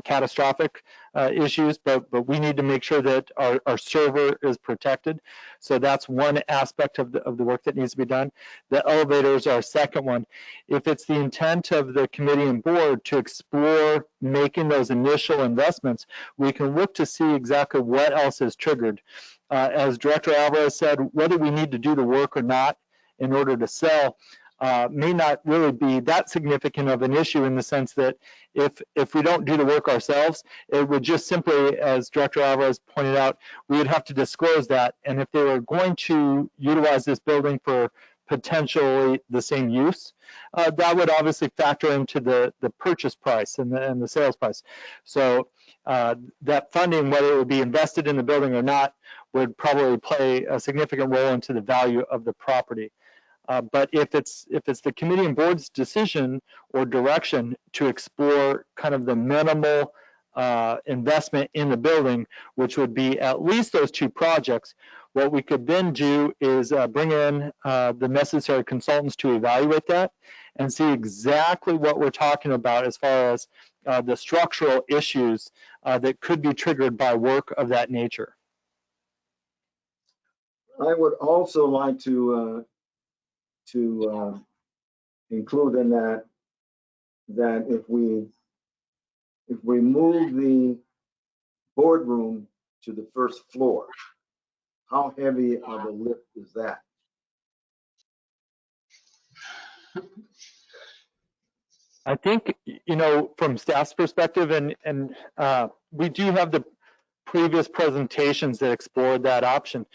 catastrophic issues, but we need to make sure that our server is protected. So that's one aspect of the work that needs to be done. The elevators are a second one. If it's the intent of the committee and board to explore making those initial investments, we can look to see exactly what else is triggered. As Director Alvarez said, whether we need to do the work or not in order to sell may not really be that significant of an issue, in the sense that if we don't do the work ourselves, it would just simply, as Director Alvarez pointed out, we would have to disclose that. And if they were going to utilize this building for potentially the same use, that would obviously factor into the purchase price and the sales price. So that funding, whether it would be invested in the building or not, would probably play a significant role into the value of the property. But if it's the committee and board's decision or direction to explore kind of the minimal investment in the building, which would be at least those two projects, what we could then do is bring in the necessary consultants to evaluate that and see exactly what we're talking about as far as the structural issues that could be triggered by work of that nature. I would also like to include in that if we move the boardroom to the first floor, how heavy of a lift is that? I think, from staff's perspective, and we do have the previous presentations that explored that option.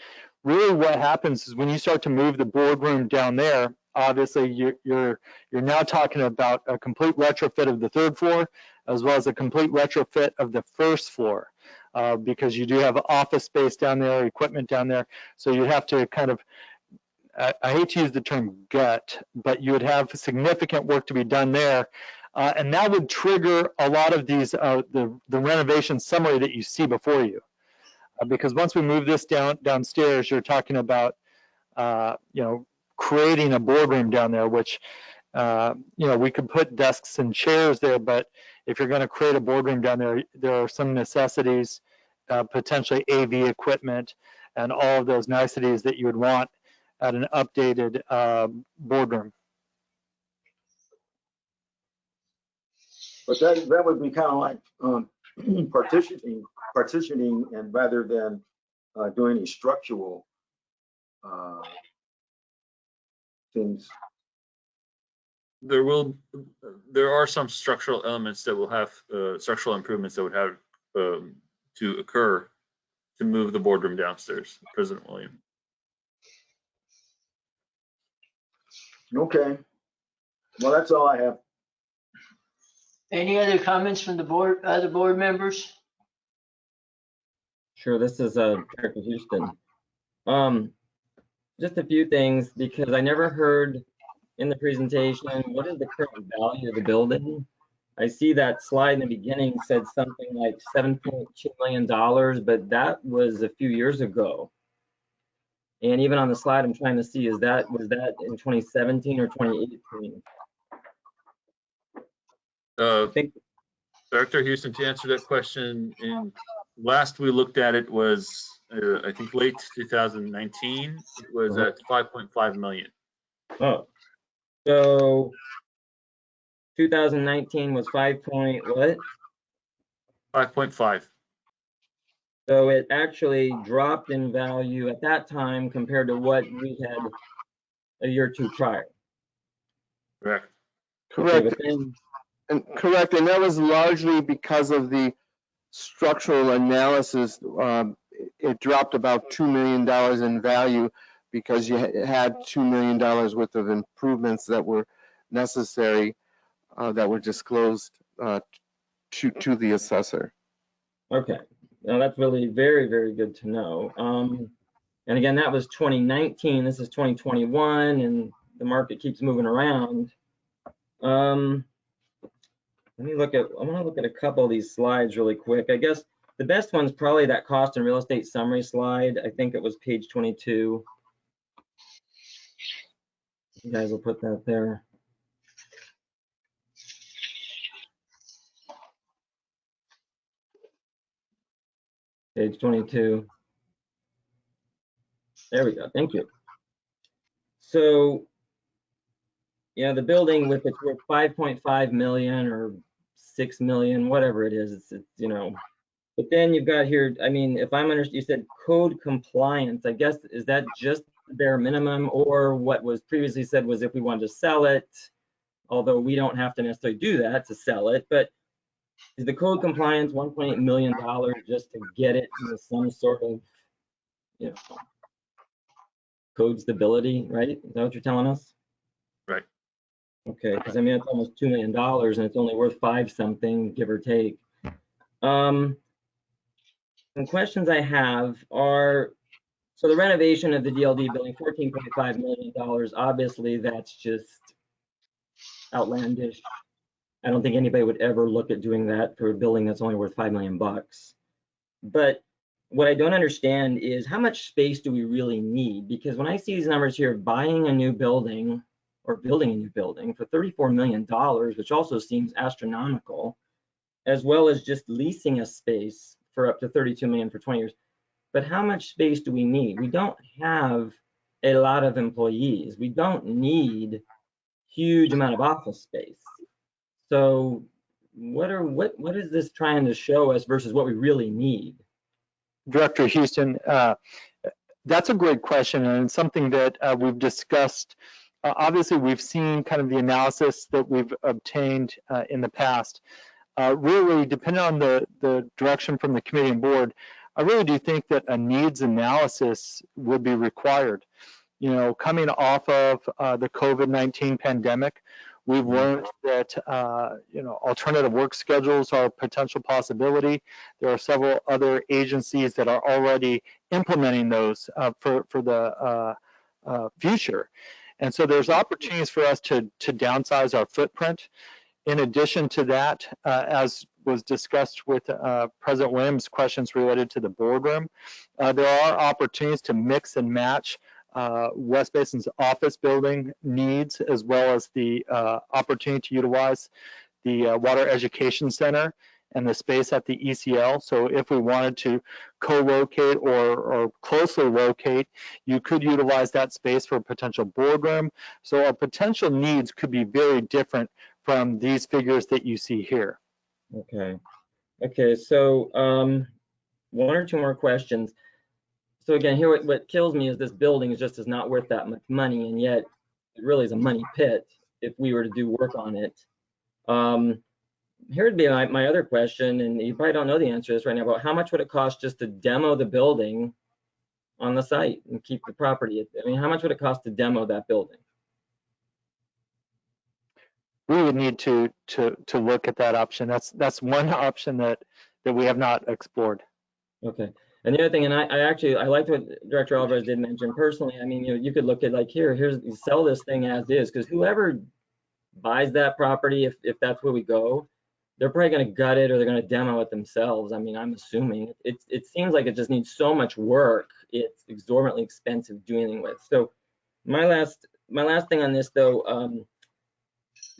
Really what happens is when you start to move the boardroom down there, obviously you're now talking about a complete retrofit of the third floor, as well as a complete retrofit of the first floor, because you do have office space down there, equipment down there. So you have to kind of, I hate to use the term gut, but you would have significant work to be done there. And that would trigger a lot of these, the renovation summary that you see before you. Because once we move this downstairs, you're talking about, creating a boardroom down there, which, we could put desks and chairs there, but if you're going to create a boardroom down there, there are some necessities, potentially AV equipment and all of those niceties that you would want at an updated boardroom. But that would be kind of like partitioning, and rather than doing any structural things. There are some structural elements that will have structural improvements that would have to occur to move the boardroom downstairs, President William. Okay. Well, that's all I have. Any other comments from the board, other board members? Sure, this is Director Houston. Just a few things, because I never heard in the presentation, what is the current value of the building? I see that slide in the beginning said something like $7.2 million, but that was a few years ago. And even on the slide, I'm trying to see, was that in 2017 or 2018? I think Director Houston, to answer that question, last we looked at it was, I think, late 2019. It was at 5.5 million. Oh, so 2019 was 5 point what? 5.5. So it actually dropped in value at that time compared to what we had a year or two prior. Correct. Correct. Okay, but then, Correct, and that was largely because of the structural analysis. It dropped about $2 million in value because you had $2 million worth of improvements that were necessary, that were disclosed to the assessor. okay, now that's really very, very good to know. And again, that was 2019. This is 2021, and the market keeps moving around. Let me look at, I want to look at a couple of these slides really quick. I guess the best one's probably that cost and real estate summary slide. I think it was page 22. You guys will put that there. Page 22. There we go. Thank you. So, yeah, the building with it's worth 5.5 million or 6 million, whatever it is. It's you know. But then you've got here. I mean, if I'm understanding, you said code compliance. I guess is that just the bare minimum, or what was previously said was if we wanted to sell it, although we don't have to necessarily do that to sell it, but is the code compliance $1.8 million just to get it into some sort of, you know, code stability, right? Is that what you're telling us? Right. Okay, because I mean, it's almost $2 million and it's only worth 5 something, give or take. Some questions I have are, so the renovation of the DLD building, $14.5 million, obviously that's just outlandish. I don't think anybody would ever look at doing that for a building that's only worth 5 million bucks. But what I don't understand is how much space do we really need? Because when I see these numbers here, buying a new building or building a new building for $34 million, which also seems astronomical, as well as just leasing a space for up to 32 million for 20 years. But how much space do we need? We don't have a lot of employees. We don't need huge amount of office space. So what is this trying to show us versus what we really need? Director Houston, that's a great question, and it's something that we've discussed. Obviously, we've seen kind of the analysis that we've obtained in the past. Really, depending on the direction from the committee and board, I really do think that a needs analysis would be required. You know, coming off of the COVID-19 pandemic, we've learned that, you know, alternative work schedules are a potential possibility. There are several other agencies that are already implementing those for the future. And so there's opportunities for us to downsize our footprint. In addition to that, as was discussed with President Williams' questions related to the boardroom, there are opportunities to mix and match West Basin's office building needs, as well as the opportunity to utilize the Water Education Center and the space at the ECL. So if we wanted to co-locate or closely locate, you could utilize that space for a potential boardroom. So our potential needs could be very different from these figures that you see here. Okay. Okay, so 1 or 2 more questions. So again, here what kills me is this building is not worth that much money, and yet it really is a money pit if we were to do work on it. Here would be my other question, and you probably don't know the answer to this right now, but how much would it cost just to demo the building on the site and keep the property? I mean, how much would it cost to demo that building? We would need to look at that option. That's one option that we have not explored. Okay. And the other thing, and I liked what Director Alvarez did mention personally. I mean, you could look at like here's sell this thing as is, because whoever buys that property, if that's where we go, they're probably going to gut it or they're going to demo it themselves. I mean, I'm assuming it seems like it just needs so much work. It's exorbitantly expensive dealing with. So my last thing on this though,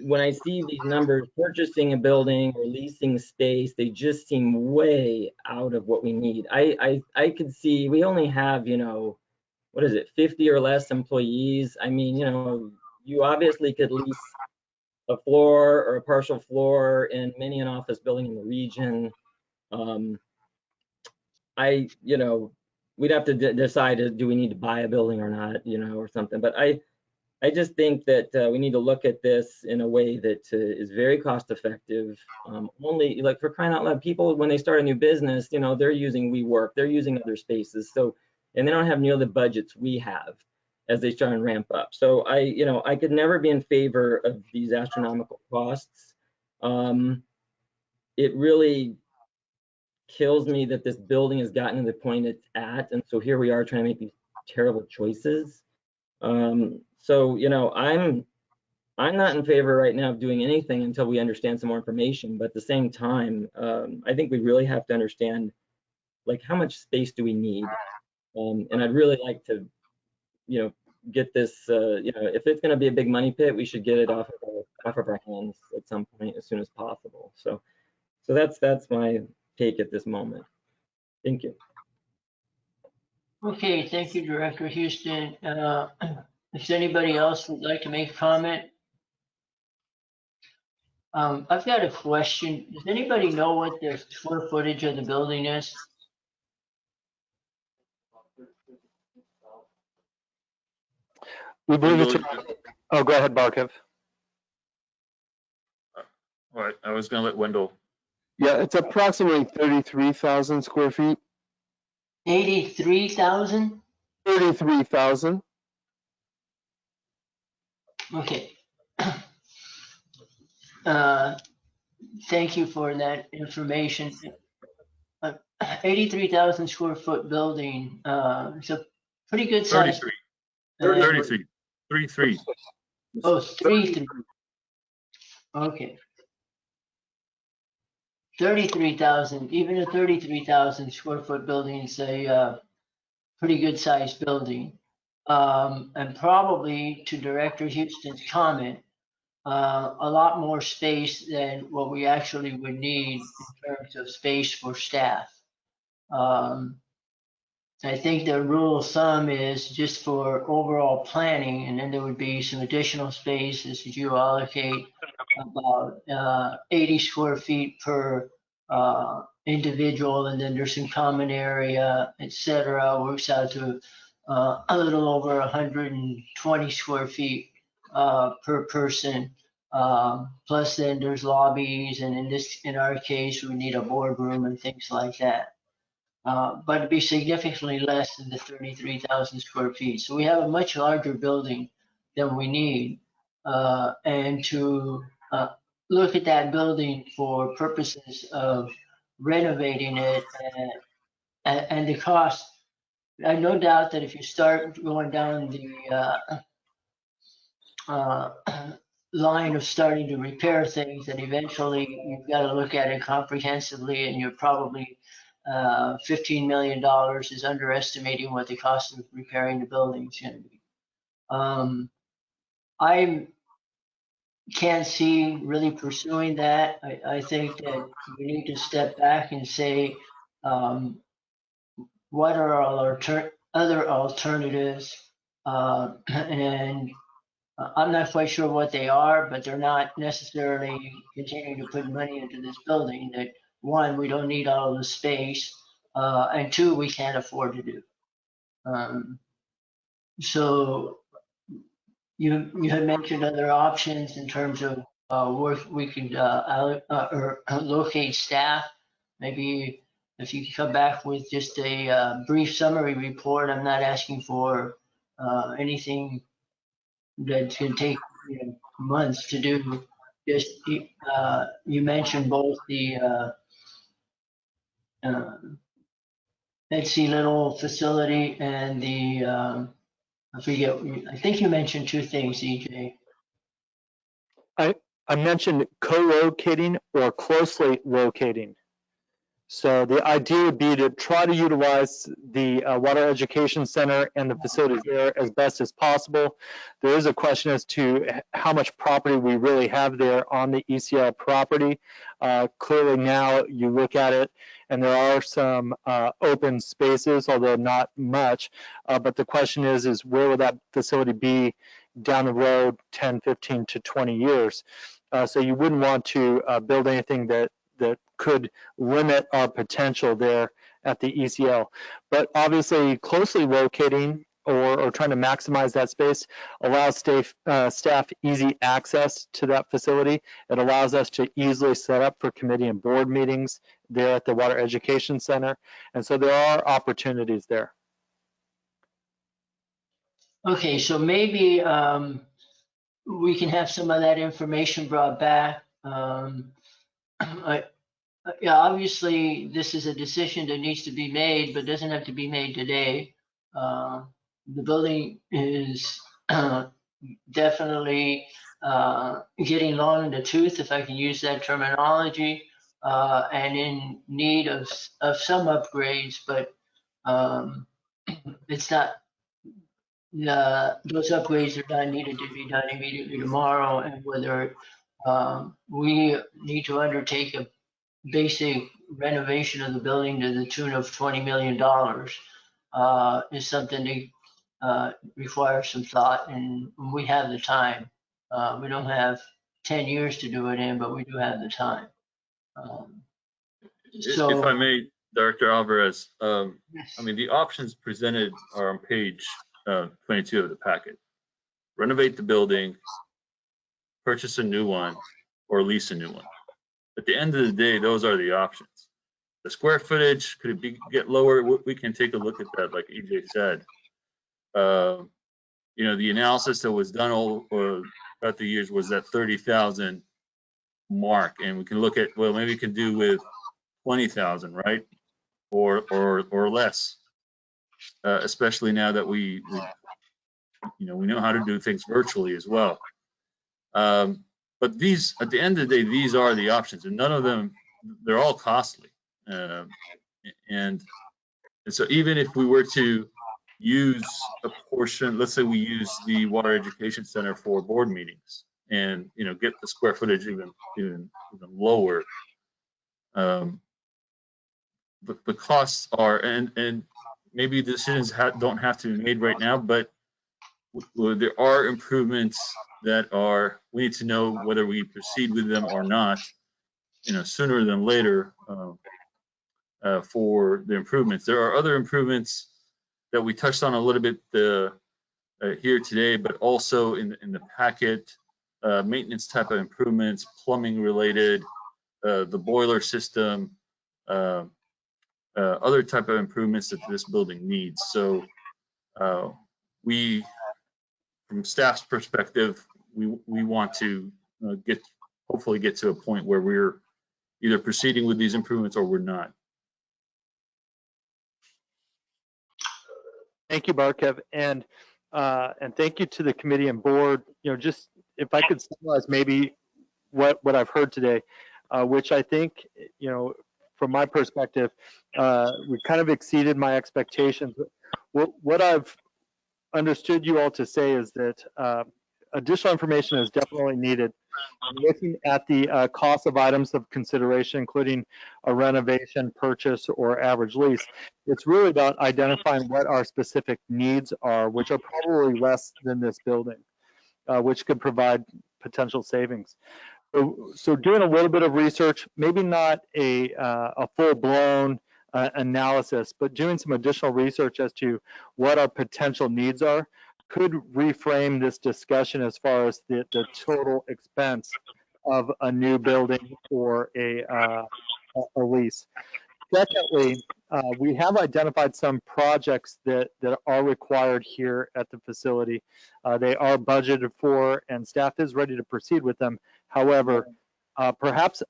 when I see these numbers, purchasing a building or leasing space, they just seem way out of what we need. I could see we only have, you know, what is it, 50 or less employees. I mean, you know, you obviously could lease a floor or a partial floor in many an office building in the region. You know, we'd have to decide, do we need to buy a building or not, you know, or something. But I just think that we need to look at this in a way that is very cost effective. Only like for crying out loud, people, when they start a new business, you know, they're using WeWork, they're using other spaces. So, and they don't have nearly the budgets we have as they start and ramp up. So you know, I could never be in favor of these astronomical costs. It really kills me that this building has gotten to the point it's at. And so here we are trying to make these terrible choices. So, you know, I'm not in favor right now of doing anything until we understand some more information. But at the same time, I think we really have to understand, like, how much space do we need? And I'd really like to, you know, get this, you know, if it's going to be a big money pit, we should get it off of our hands at some point as soon as possible. So that's my take at this moment. Thank you. Okay, thank you, Director Houston. If anybody else would like to make a comment? I've got a question. Does anybody know what the square footage of the building is? We believe it's, Wendell, oh, go ahead, Barkev. all right, I was gonna let Wendell. Yeah, it's approximately 33,000 square feet. 83,000? 33,000. Okay. Thank you for that information. 83,000 square foot building. It's a pretty good size. 33. 33. Oh, 3. Okay. 33,000, even a 33,000 square foot building is a pretty good sized building. And probably to Director Houston's comment, a lot more space than what we actually would need in terms of space for staff. I think the rule of thumb is just for overall planning, and then there would be some additional spaces that you allocate about 80 square feet per individual, and then there's some common area, etc. Works out to a little over 120 square feet per person. Plus then there's lobbies, and in our case, we need a boardroom and things like that. But it'd be significantly less than the 33,000 square feet. So we have a much larger building than we need. And to look at that building for purposes of renovating it and the cost, I have no doubt that if you start going down the line of starting to repair things, that eventually you've got to look at it comprehensively, and you're probably $15 million is underestimating what the cost of repairing the building is going to be. I can't see really pursuing that. I think that we need to step back and say, what are our other alternatives? And I'm not quite sure what they are, but they're not necessarily continuing to put money into this building. That one, we don't need all of the space, and two, we can't afford to do. So you had mentioned other options in terms of where we could or locate staff. Maybe if you could come back with just a brief summary report. I'm not asking for anything that can take months to do. Just you mentioned both the Etsy little facility and the I forget. I think you mentioned two things, EJ. I mentioned co-locating or closely locating. So the idea would be to try to utilize the Water Education Center and the facilities there as best as possible. There is a question as to how much property we really have there on the ECL property. Clearly now you look at it and there are some open spaces, although not much. But the question is where will that facility be down the road 10, 15 to 20 years? So you wouldn't want to build anything that could limit our potential there at the ECL. But obviously closely locating or trying to maximize that space allows staff easy access to that facility. It allows us to easily set up for committee and board meetings there at the Water Education Center. And so there are opportunities there. Okay, so maybe we can have some of that information brought back. Yeah, obviously this is a decision that needs to be made, but doesn't have to be made today. the building is definitely getting long in the tooth, if I can use that terminology, and in need of some upgrades, but it's not, those upgrades are not needed to be done immediately tomorrow, and whether we need to undertake a basic renovation of the building to the tune of $20 million is something that requires some thought, and we have the time. We don't have 10 years to do it in, but we do have the time. If I may, Director Alvarez, Yes. I mean, the options presented are on page 22 of the packet. Renovate the building, purchase a new one, or lease a new one. At the end of the day, those are the options. The square footage, could it get lower? We can take a look at that, like EJ said. You know, the analysis that was done all throughout the years was that 30,000 mark, and we can look at, well, maybe we can do with 20,000, right? Or less, especially now that we know how to do things virtually as well. But these, at the end of the day, these are the options, and none of them, they're all costly. And so even if we were to use a portion, let's say we use the Water Education Center for board meetings, and get the square footage even lower, the costs are, and maybe decisions don't have to be made right now, but there are improvements that we need to know whether we proceed with them or not, sooner than later, for the improvements. There are other improvements that we touched on a little bit here today, but also in the packet, maintenance type of improvements, plumbing related, the boiler system, other type of improvements that this building needs. So we, from staff's perspective, we want to hopefully get to a point where we're either proceeding with these improvements or we're not. Thank you, Barkev, and thank you to the committee and board. Just if I could summarize maybe what I've heard today, which I think, from my perspective, we kind of exceeded my expectations. What I've understood you all to say is that additional information is definitely needed. Looking at the cost of items of consideration, including a renovation, purchase, or average lease, it's really about identifying what our specific needs are, which are probably less than this building, which could provide potential savings. So doing a little bit of research, maybe not a full-blown analysis, but doing some additional research as to what our potential needs are could reframe this discussion as far as the total expense of a new building or a lease. Secondly, we have identified some projects that are required here at the facility. They are budgeted for, and staff is ready to proceed with them. However, perhaps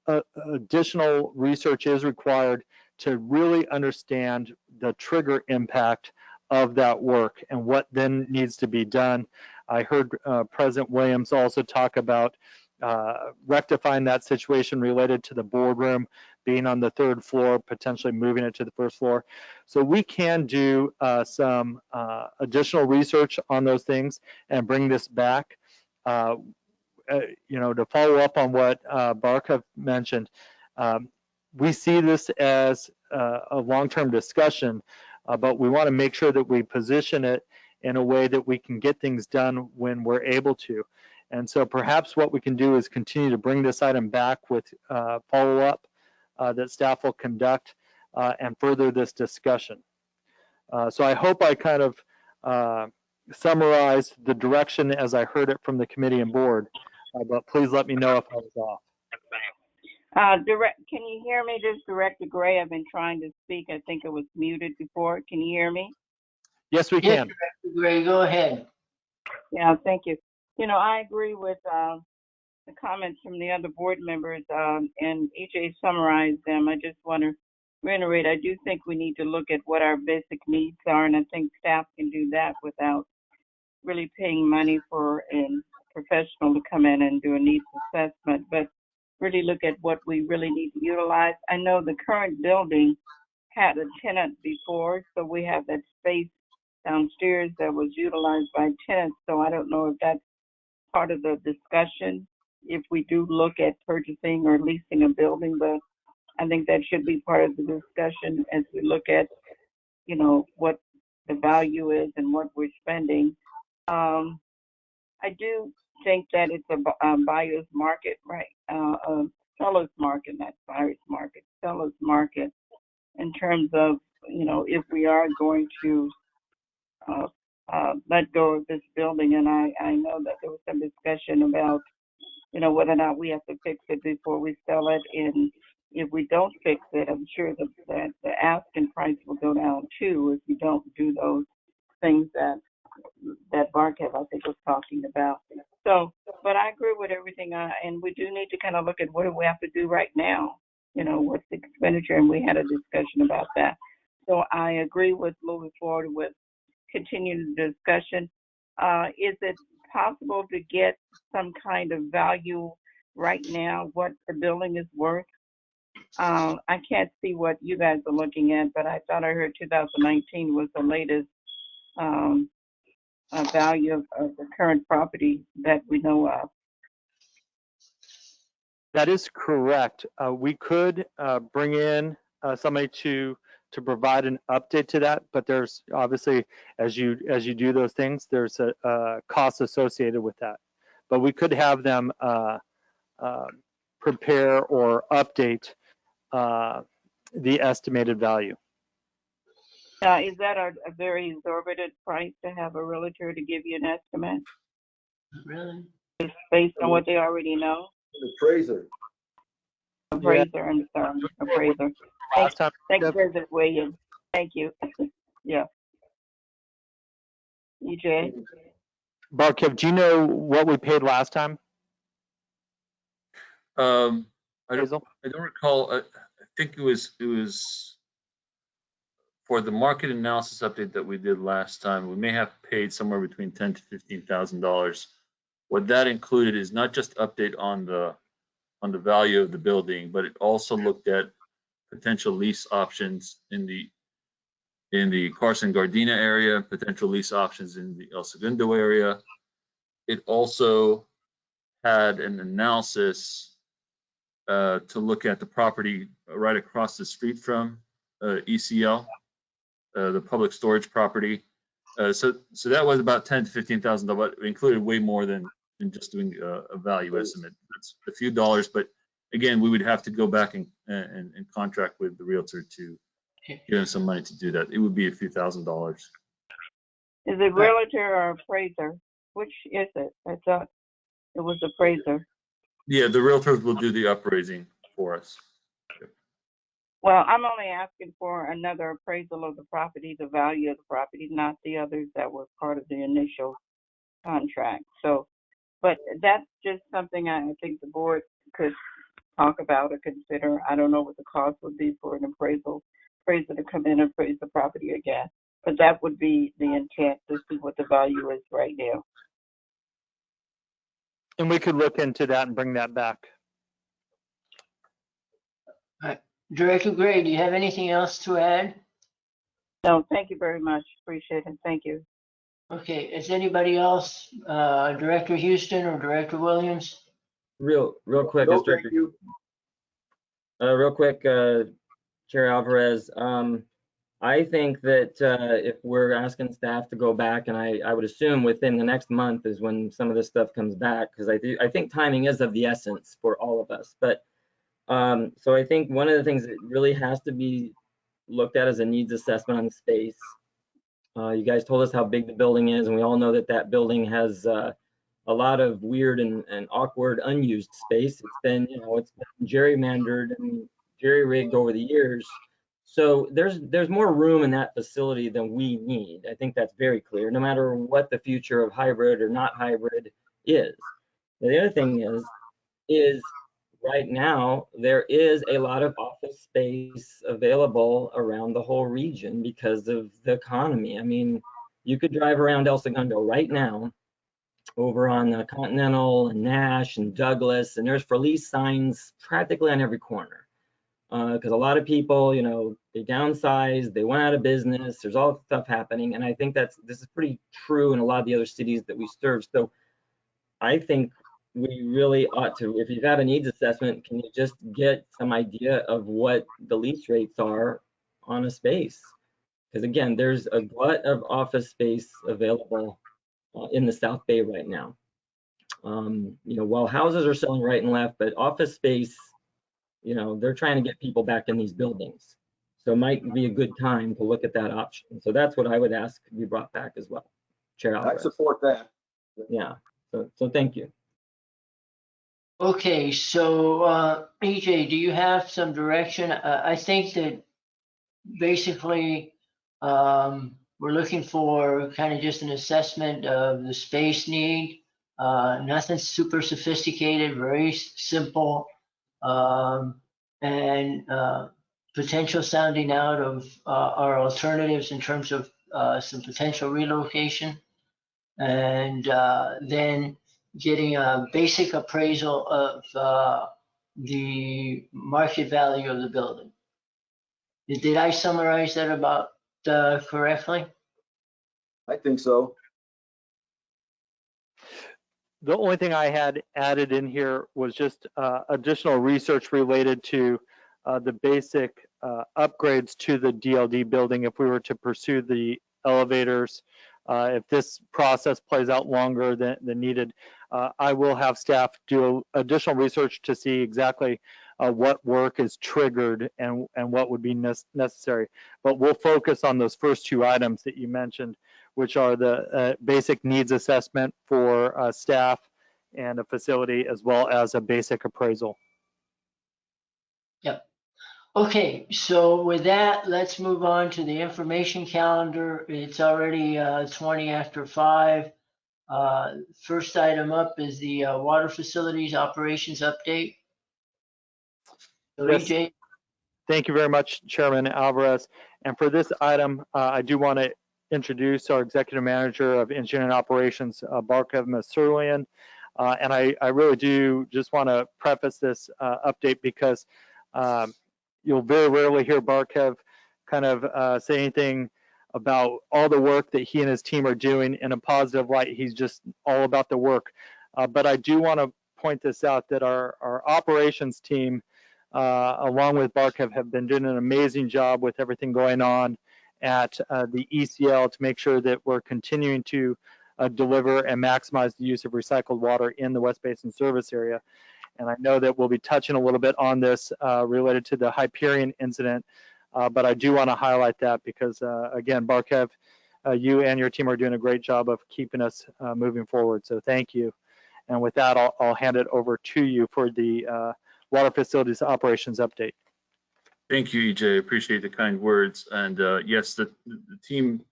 additional research is required to really understand the trigger impact of that work and what then needs to be done. I heard President Williams also talk about rectifying that situation related to the boardroom being on the 3rd floor, potentially moving it to the 1st floor. So we can do some additional research on those things and bring this back. To follow up on what Barkev mentioned, we see this as a long-term discussion, but we want to make sure that we position it in a way that we can get things done when we're able to. And so perhaps what we can do is continue to bring this item back with follow-up that staff will conduct and further this discussion. So I hope I kind of summarized the direction as I heard it from the committee and board, but please let me know if I was off. Can you hear me? This is Director Gray. I've been trying to speak. I think it was muted before. Can you hear me? Yes, we Yes, can. Director Gray, go ahead. Yeah, thank you. I agree with the comments from the other board members, and EJ summarized them. I just want to reiterate, I do think we need to look at what our basic needs are, and I think staff can do that without really paying money for a professional to come in and do a needs assessment, but really look at what we really need to utilize. I know the current building had a tenant before, so we have that space downstairs that was utilized by tenants, so I don't know if that's part of the discussion, if we do look at purchasing or leasing a building, but I think that should be part of the discussion as we look at, you know, what the value is and what we're spending. I do think that it's a buyer's market, right? A seller's market, not buyer's market, seller's market in terms of, you know, if we are going to let go of this building. And I know that there was some discussion about, you know, whether or not we have to fix it before we sell it. And if we don't fix it, I'm sure that the asking price will go down too if we don't do those things that Barkev, I think, was talking about. So, but I agree with everything, and we do need to kind of look at what do we have to do right now, you know, what's the expenditure, and we had a discussion about that. So I agree with moving forward with continuing the discussion. Is it possible to get some kind of value right now, what the building is worth? I can't see what you guys are looking at, but I thought I heard 2019 was the latest value of the current property that we know of. That is correct. We could bring in somebody to provide an update to that, but there's obviously, as you do those things, there's a cost associated with that. But we could have them prepare or update the estimated value. Is that a very exorbitant price to have a realtor to give you an estimate? Really? Just based on what they already know? The appraiser. Appraiser, I'm sorry, appraiser. Last time, Thank you, President Williams. Thank you. Yeah. EJ? Barkev, do you know what we paid last time? I Hazel? don't recall. I think it was for the market analysis update that we did last time. We may have paid somewhere between $10,000 to $15,000. What that included is not just update on the value of the building, but it also looked at potential lease options in the Carson Gardena area, potential lease options in the El Segundo area. It also had an analysis to look at the property right across the street from ECL, the public storage property. So that was about $10,000 to $15,000, but it included way more than just doing a value estimate. That's a few dollars, but again, we would have to go back and contract with the realtor to give them some money to do that. It would be a few $1,000s. Is it realtor or appraiser? Which is it? I thought it was appraiser. Yeah, the realtors will do the appraising for us. Well, I'm only asking for another appraisal of the property, the value of the property, not the others that were part of the initial contract. So, but that's just something I think the board could talk about or consider. I don't know what the cost would be for an appraiser to come in and appraise the property again, but that would be the intent, to see what the value is right now. And we could look into that and bring that back. All right. Director Gray, do you have anything else to add? No, thank you very much. Appreciate it. Thank you. Okay, is anybody else, Director Houston or Director Williams? Real quick, No, Director. thank you. Real quick, Chair Alvarez, I think that if we're asking staff to go back, and I would assume within the next month is when some of this stuff comes back, because I think timing is of the essence for all of us. But so I think one of the things that really has to be looked at is a needs assessment on the space. You guys told us how big the building is, and we all know that that building has a lot of weird and awkward unused space. It's been, it's been gerrymandered and jerry-rigged over the years. So there's more room in that facility than we need. I think that's very clear, no matter what the future of hybrid or not hybrid is. Now, the other thing is right now, there is a lot of office space available around the whole region because of the economy. I mean, you could drive around El Segundo right now over on Continental and Nash and Douglas, and there's for lease signs practically on every corner. Because a lot of people, you know, they downsized, they went out of business, there's all stuff happening. And I think this is pretty true in a lot of the other cities that we serve. So I think we really ought to, if you've had a needs assessment, can you just get some idea of what the lease rates are on a space? Because again, there's a glut of office space available in the South Bay right now. You know, while houses are selling right and left, but office space, you know, they're trying to get people back in these buildings. So it might be a good time to look at that option. So that's what I would ask to be brought back as well. Chair I Alvarez. support that. Yeah, so thank you. Okay, so EJ, do you have some direction? I think that basically we're looking for kind of just an assessment of the space need. Nothing super sophisticated, very simple, and potential sounding out of our alternatives in terms of some potential relocation, and then getting a basic appraisal of the market value of the building. Did I summarize that about correctly? I think so. The only thing I had added in here was just additional research related to the basic upgrades to the DLD building if we were to pursue the elevators. If this process plays out longer than needed, I will have staff do additional research to see exactly what work is triggered and what would be necessary. But we'll focus on those first two items that you mentioned, which are the basic needs assessment for staff and a facility, as well as a basic appraisal. Yep. Okay, so with that, let's move on to the information calendar. It's already 20 after 5. First item up is the water facilities operations update. So Yes. EJ. Thank you very much, Chairman Alvarez. And for this item, I do want to introduce our Executive Manager of Engineering Operations, Barkev Masulian. And I really do just want to preface this update because you'll very rarely hear Barkev kind of say anything about all the work that he and his team are doing in a positive light. He's just all about the work. But I do want to point this out that our operations team, along with Barkev, have been doing an amazing job with everything going on at the ECL to make sure that we're continuing to deliver and maximize the use of recycled water in the West Basin service area. And I know that we'll be touching a little bit on this related to the Hyperion incident, but I do want to highlight that because, again, Barkev, you and your team are doing a great job of keeping us moving forward. So thank you. And with that, I'll hand it over to you for the water facilities operations update. Thank you, EJ. Appreciate the kind words. And yes, the team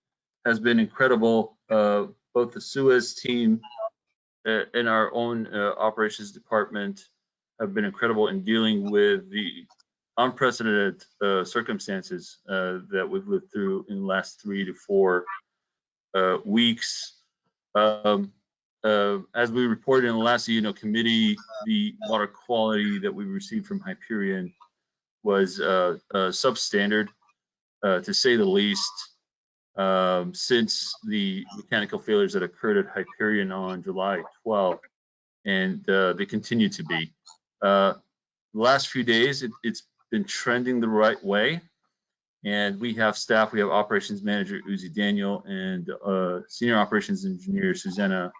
has been incredible. Both the Suez team and our own operations department have been incredible in dealing with the unprecedented circumstances that we've lived through in the last 3 to 4 weeks. As we reported in the last committee, the water quality that we received from Hyperion was substandard, to say the least, since the mechanical failures that occurred at Hyperion on July 12th, and they continue to be. The last few days, it's been trending the right way, and we have staff, we have operations manager Uzi Daniel and senior operations engineer Susanna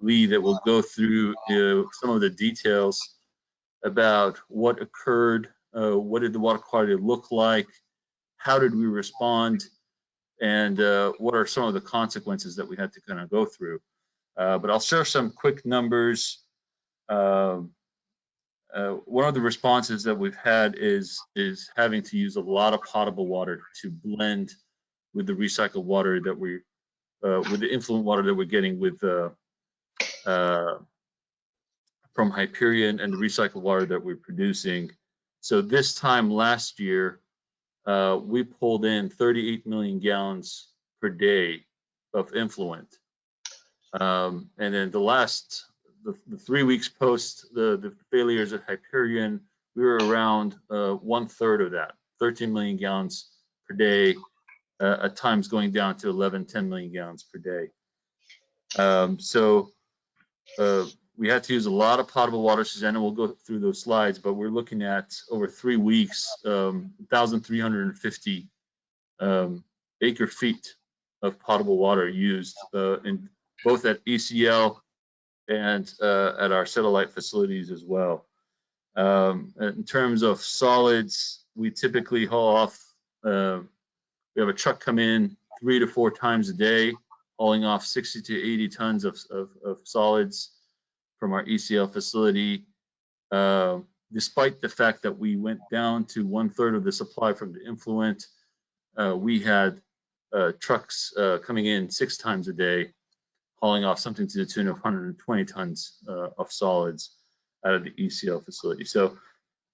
Lee that will go through some of the details about what occurred, what did the water quality look like, how did we respond, and what are some of the consequences that we had to kind of go through. But I'll share some quick numbers. One of the responses that we've had is having to use a lot of potable water to blend with the recycled water that with the influent water that we're getting with from Hyperion and the recycled water that we're producing. So this time last year, we pulled in 38 million gallons per day of influent. And then the 3 weeks post the failures at Hyperion, we were around 1/3 of that, 13 million gallons per day, at times going down to 10 million gallons per day. We had to use a lot of potable water, Susanna will go through those slides, but we're looking at over 3 weeks, 1,350 acre feet of potable water used in both at ECL and at our satellite facilities as well. In terms of solids, we typically haul off, we have a truck come in 3 to 4 times a day, hauling off 60 to 80 tons of solids from our ECL facility. Despite the fact that we went down to 1/3 of the supply from the influent, we had trucks coming in 6 times a day, hauling off something to the tune of 120 tons of solids out of the ECL facility. So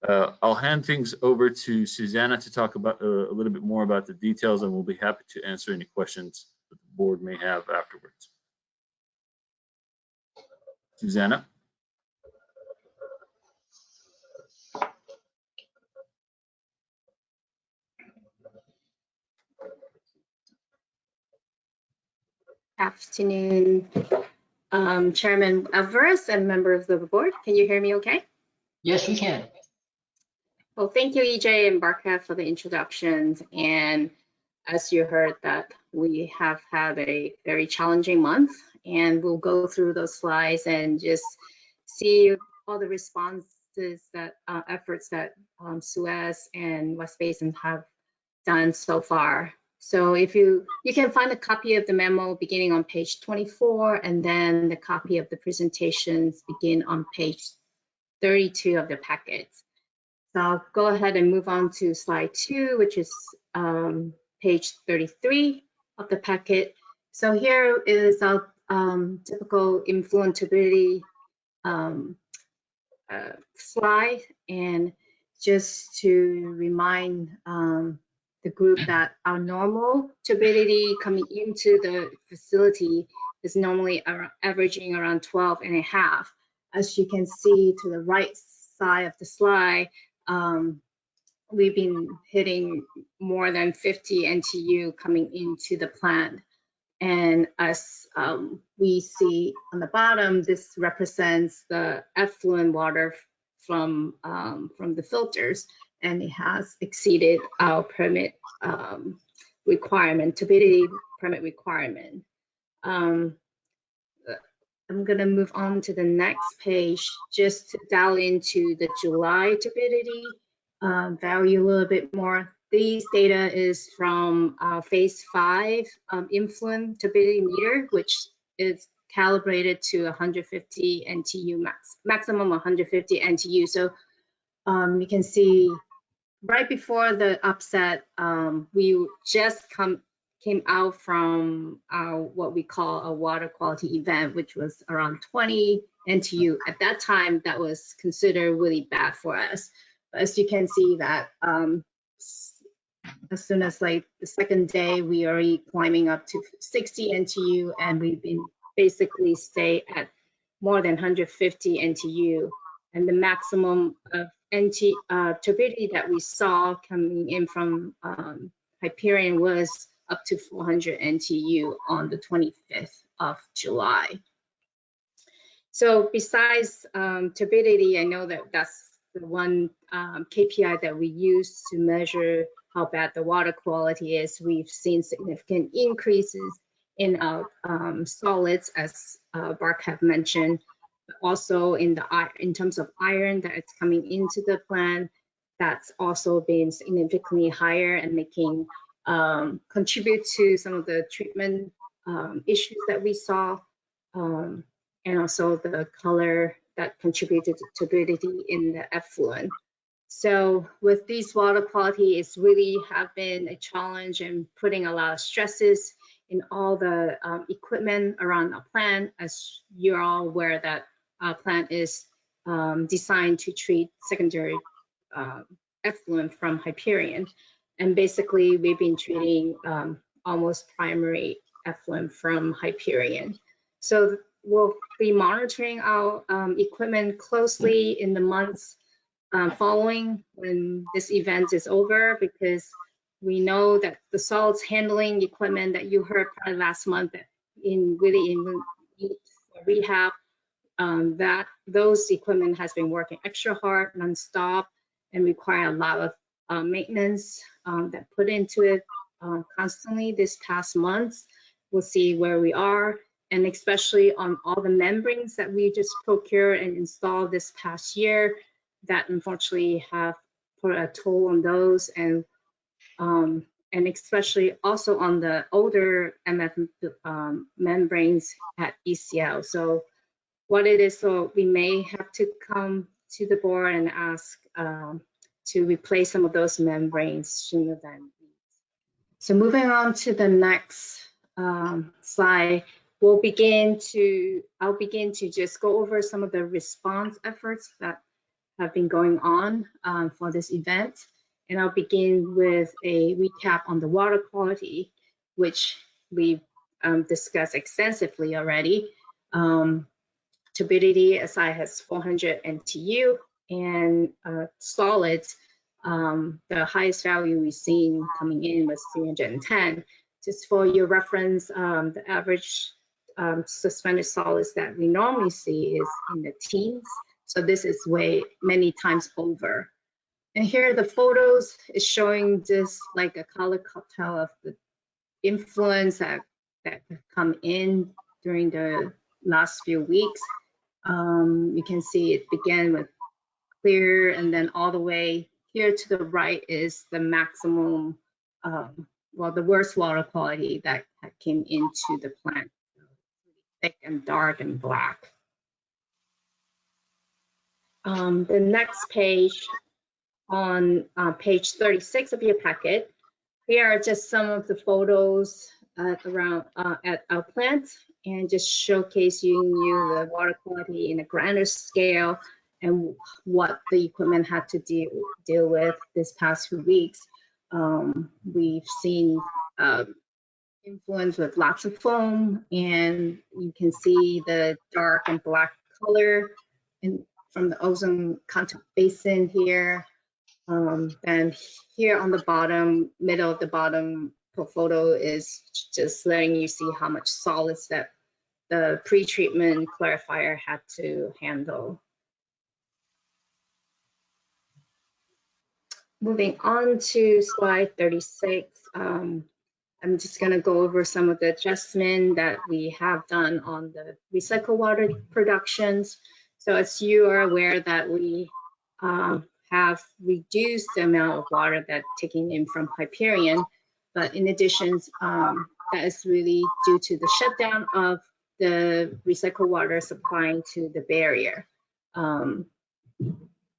I'll hand things over to Susanna to talk about a little bit more about the details, and we'll be happy to answer any questions that the board may have afterwards. Susanna? Afternoon, Chairman Alvarez and member of the board. Can you hear me okay? Yes, we can. Well, thank you, EJ and Barkat, for the introductions. And as you heard, that we have had a very challenging month, and we'll go through those slides and just see all the responses that efforts that Suez and West Basin have done so far. So if you can find a copy of the memo beginning on page 24, and then the copy of the presentations begin on page 32 of the packet. So I'll go ahead and move on to slide 2, which is page 33 of the packet. So here is our typical influent turbidity slide, and just to remind the group that our normal turbidity coming into the facility is normally averaging around 12.5. As you can see to the right side of the slide, we've been hitting more than 50 NTU coming into the plant. And as we see on the bottom, this represents the effluent water from the filters, and it has exceeded our permit requirement, turbidity permit requirement. I'm gonna move on to the next page just to dial into the July turbidity value a little bit more. These data is from phase 5 influent turbidity meter, which is calibrated to 150 NTU maximum 150 NTU. So you can see right before the upset, we just came out from what we call a water quality event, which was around 20 NTU. At that time, that was considered really bad for us. But as you can see that as soon as like the second day, we are already climbing up to 60 NTU, and we've been basically stay at more than 150 NTU. And the maximum of turbidity that we saw coming in from Hyperion was up to 400 NTU on the 25th of July. So besides turbidity, I know that that's the one KPI that we use to measure how bad the water quality is. We've seen significant increases in our solids, as Bark have mentioned. Also in terms of iron that it's coming into the plant, that's also been significantly higher and making contribute to some of the treatment issues that we saw, and also the color that contributed to turbidity in the effluent. So with these water quality, it's really have been a challenge and putting a lot of stresses in all the equipment around our plant. As you're all aware that our plant is designed to treat secondary effluent from Hyperion. And basically, we've been treating almost primary effluent from Hyperion. So we'll be monitoring our equipment closely in the months following when this event is over, because we know that the solids handling equipment that you heard probably last month in rehab, that those equipment has been working extra hard, nonstop, and require a lot of maintenance that put into it constantly this past month. We'll see where we are, and especially on all the membranes that we just procured and installed this past year that unfortunately have put a toll on those, and especially also on the older MF membranes at ECL. So what it is, so we may have to come to the board and ask to replace some of those membranes sooner than. So moving on to the next slide, I'll begin to just go over some of the response efforts that have been going on for this event. And I'll begin with a recap on the water quality, which we've discussed extensively already. Turbidity, SI has 400 NTU, and solids, the highest value we've seen coming in was 310. Just for your reference, the average suspended solids that we normally see is in the teens. So this is way many times over. And here are the photos. It's showing just like a color cocktail of the influence that come in during the last few weeks. You can see it began with clear, and then all the way here to the right is the maximum, well, the worst water quality that came into the plant, thick and dark and black. The next page, on page 36 of your packet, here are just some of the photos around at our plant, and just showcasing you the water quality in a grander scale and what the equipment had to deal with this past few weeks. We've seen influence with lots of foam, and you can see the dark and black color from the ozone contact basin here. And here on the bottom, middle of the bottom photo is just letting you see how much solids that the pre-treatment clarifier had to handle. Moving on to slide 36, I'm just going to go over some of the adjustment that we have done on the recycled water productions. So as you are aware that we have reduced the amount of water that's taken in from Hyperion, but in addition, that is really due to the shutdown of the recycled water supplying to the barrier.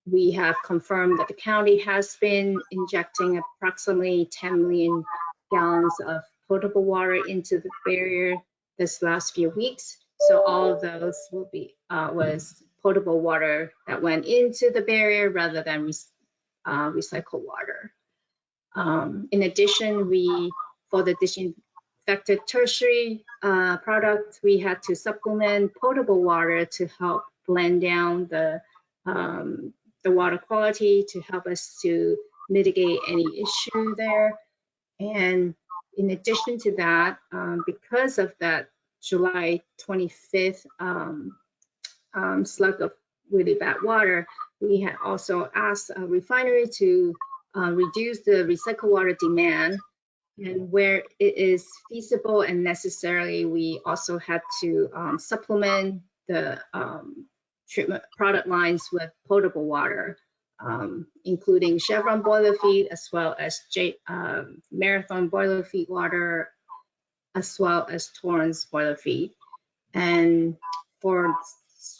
We have confirmed that the county has been injecting approximately 10 million gallons of potable water into the barrier this last few weeks. So all of those will be was potable water that went into the barrier rather than recycled water. In addition, for the disinfected tertiary product, we had to supplement potable water to help blend down the water quality to help us to mitigate any issue there. And in addition to that, because of that July 25th slug of really bad water, we had also asked a refinery to reduce the recycled water demand. And where it is feasible and necessary, we also had to supplement the treatment product lines with potable water, including Chevron boiler feed, as well as Marathon boiler feed water, as well as Torrance boiler feed. And for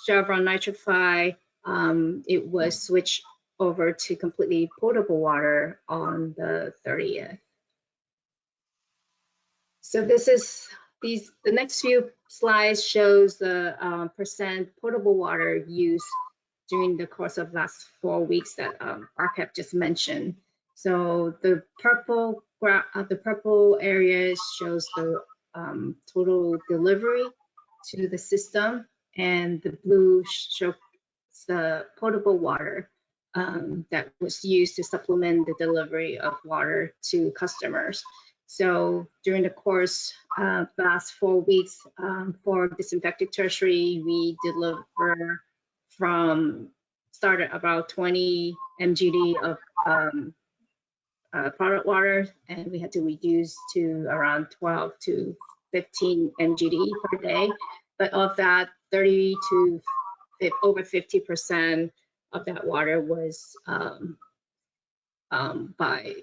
Chevron nitrify, it was switched over to completely potable water on the 30th. So this is the next few slides shows the percent potable water use during the course of last 4 weeks that Arpep just mentioned. So the purple area shows the total delivery to the system, and the blue shows the potable water that was used to supplement the delivery of water to customers. So during the course of the last 4 weeks for disinfected tertiary, we deliver started about 20 mgd of product water, and we had to reduce to around 12 to 15 mgd per day. But of that, 30 to over 50% of that water was by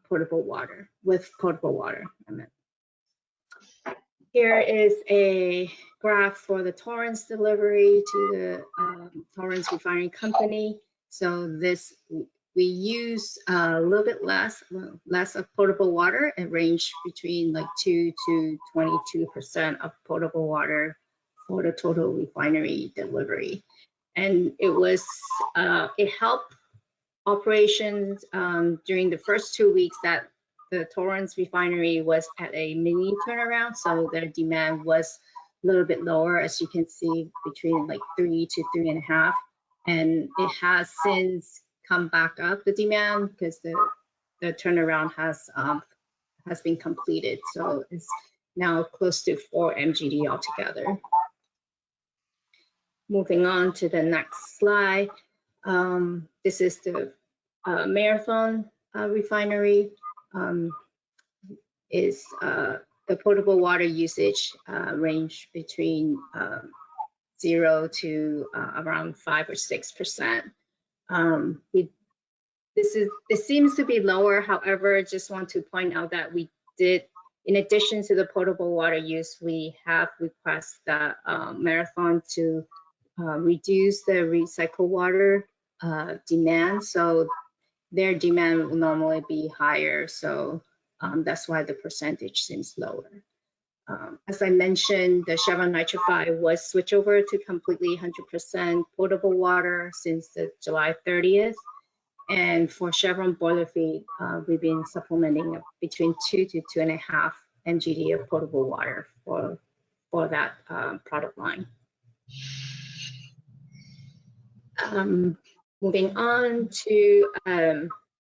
potable water, with potable water, I meant. Here is a graph for the Torrance delivery to the Torrance Refining Company. So this, we use a little bit less of potable water. It ranged between like 2 to 22% of potable water for the total refinery delivery. And it was, it helped operations during the first 2 weeks that the Torrance refinery was at a mini turnaround, so their demand was a little bit lower, as you can see, between like 3 to 3.5, and it has since come back up, the demand, because the turnaround has been completed, so it's now close to 4 mgd altogether. Moving on to the next slide. This is the Marathon refinery. Is the potable water usage range between 0 to around 5 or 6%. This seems to be lower. However, just want to point out that we did, in addition to the potable water use, we have requested that Marathon to reduce the recycled water demand. So their demand will normally be higher. So that's why the percentage seems lower. As I mentioned, the Chevron Nitrify was switched over to completely 100% potable water since the July 30th. And for Chevron boiler feed, we've been supplementing between 2 to 2.5 mgd of potable water for that product line. Moving on to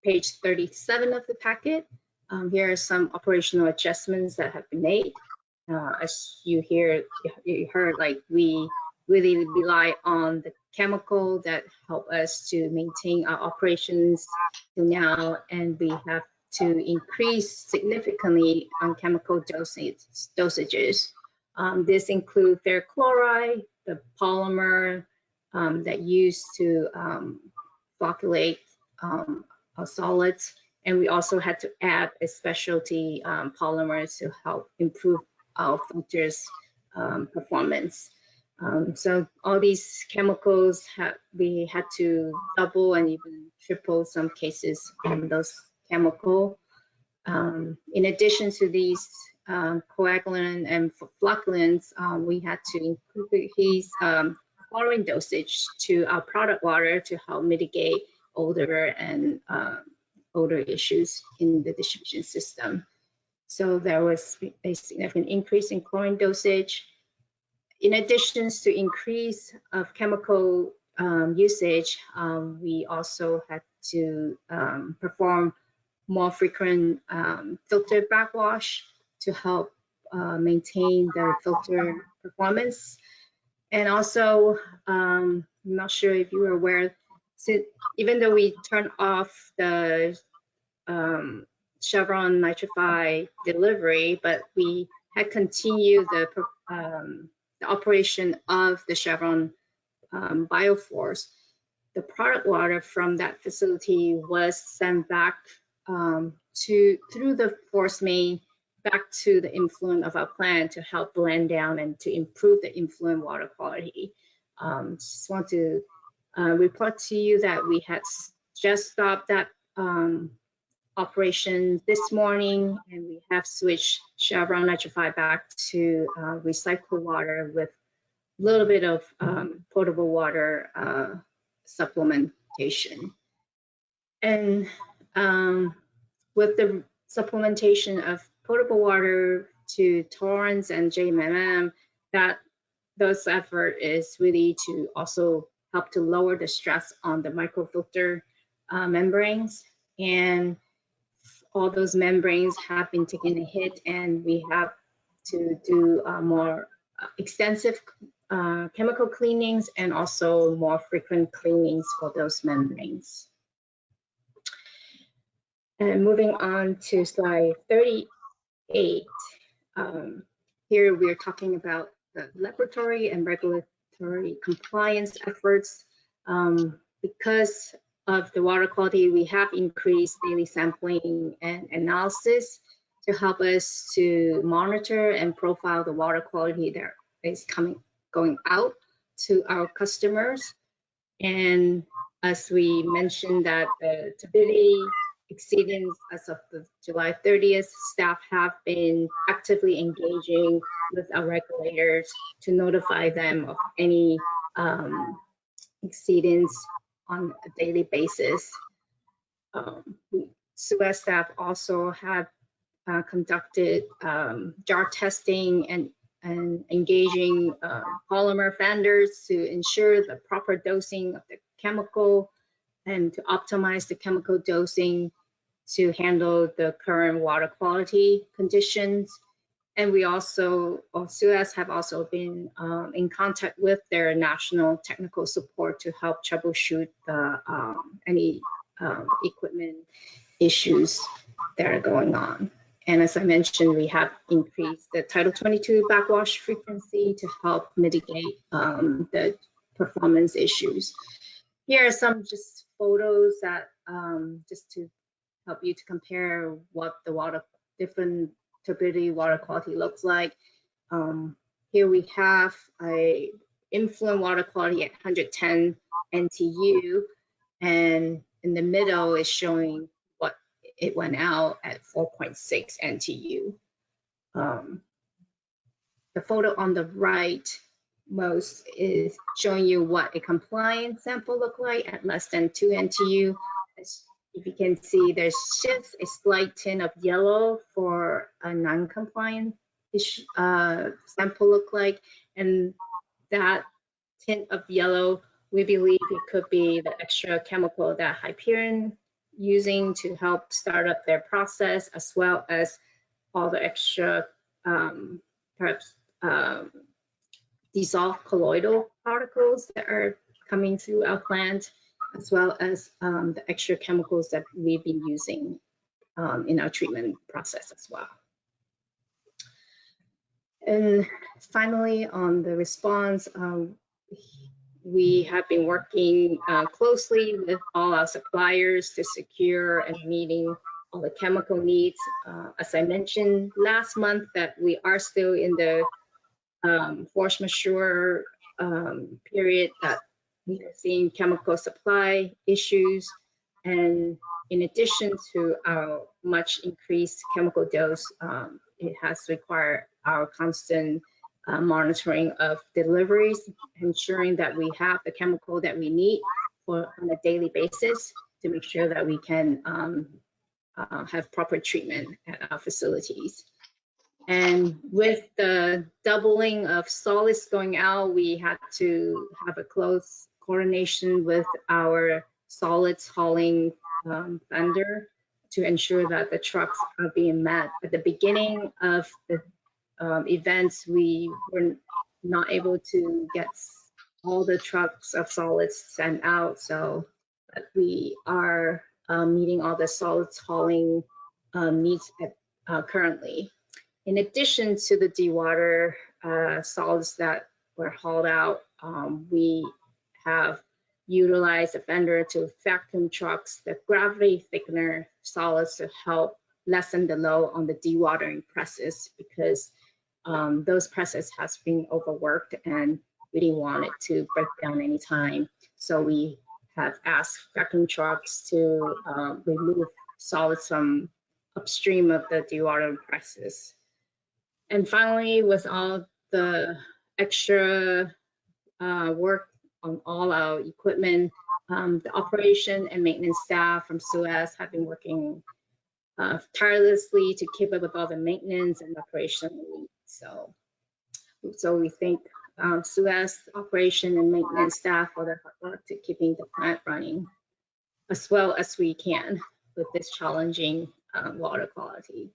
page 37 of the packet. Here are some operational adjustments that have been made. As you heard, like we really rely on the chemical that help us to maintain our operations to now, and we have to increase significantly on chemical dosages. This includes ferric chloride, the polymer that used to flocculate our solids, and we also had to add a specialty polymer to help improve our filters performance. So all these chemicals, we had to double and even triple some cases on those chemical. In addition to these coagulant and flocculants, we had to increase chlorine dosage to our product water to help mitigate odor and odor issues in the distribution system. So there was a significant increase in chlorine dosage. In addition to increase of chemical usage, we also had to perform more frequent filter backwash to help maintain the filter performance. And also, I'm not sure if you were aware, even though we turned off the Chevron Nitrify delivery, but we had continued the operation of the Chevron Bioforce. The product water from that facility was sent back through the force main back to the influent of our plant to help blend down and to improve the influent water quality. Just want to report to you that we had just stopped that operation this morning, and we have switched Chevron Nitrify back to recycled water with a little bit of potable water supplementation. And with the supplementation of potable water to Torrance and JMMM, those effort is really to also help to lower the stress on the microfilter membranes. And all those membranes have been taking a hit, and we have to do more extensive chemical cleanings and also more frequent cleanings for those membranes. And moving on to slide 38, here we're talking about the laboratory and regulatory compliance efforts. Because of the water quality, we have increased daily sampling and analysis to help us to monitor and profile the water quality that is going out to our customers. And as we mentioned that the turbidity exceedance as of the July 30th, staff have been actively engaging with our regulators to notify them of any exceedance on a daily basis. SUEZ staff also have conducted jar testing and engaging polymer vendors to ensure the proper dosing of the chemical and to optimize the chemical dosing to handle the current water quality conditions. And we also, SUEZ have also been in contact with their national technical support to help troubleshoot any equipment issues that are going on. And as I mentioned, we have increased the Title 22 backwash frequency to help mitigate the performance issues. Here are some just photos that just to help you to compare what the different turbidity water quality looks like. Here we have a influent water quality at 110 NTU, and in the middle is showing what it went out at 4.6 NTU. The photo on the right most is showing you what a compliant sample look like at less than 2 NTU. If you can see, there's just a slight tint of yellow for a non-compliant sample look like, and that tint of yellow, we believe it could be the extra chemical that Hyperion using to help start up their process, as well as all the extra perhaps dissolved colloidal particles that are coming through our plant, as well as the extra chemicals that we've been using in our treatment process as well. And finally, on the response, we have been working closely with all our suppliers to secure and meeting all the chemical needs. As I mentioned last month, that we are still in the force majeure period, that we are seeing chemical supply issues. And in addition to our much increased chemical dose, it has required our constant monitoring of deliveries, ensuring that we have the chemical that we need on a daily basis to make sure that we can have proper treatment at our facilities. And with the doubling of solids going out, we had to have a close coordination with our solids hauling vendor to ensure that the trucks are being met. At the beginning of the events, we were not able to get all the trucks of solids sent out, so we are meeting all the solids hauling needs currently. In addition to the dewater solids that were hauled out, we have utilized a vendor to vacuum trucks the gravity thickener solids to help lessen the load on the dewatering presses, because those presses has been overworked and we didn't want it to break down anytime. So we have asked vacuum trucks to remove solids from upstream of the dewatering presses. And finally, with all the extra work on all our equipment, The operation and maintenance staff from SUEZ have been working tirelessly to keep up with all the maintenance and operation needs. So we thank SUEZ operation and maintenance staff for their hard work to keeping the plant running as well as we can with this challenging water quality.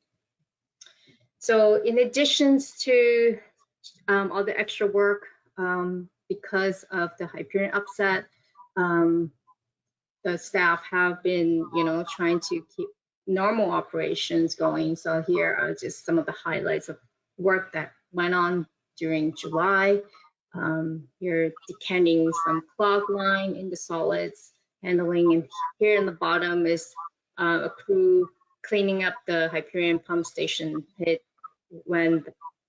So in addition to all the extra work because of the Hyperion upset, the staff have been, trying to keep normal operations going. So here are just some of the highlights of work that went on during July. You're decanting some clog line in the solids, handling, and here in the bottom is a crew cleaning up the Hyperion pump station pit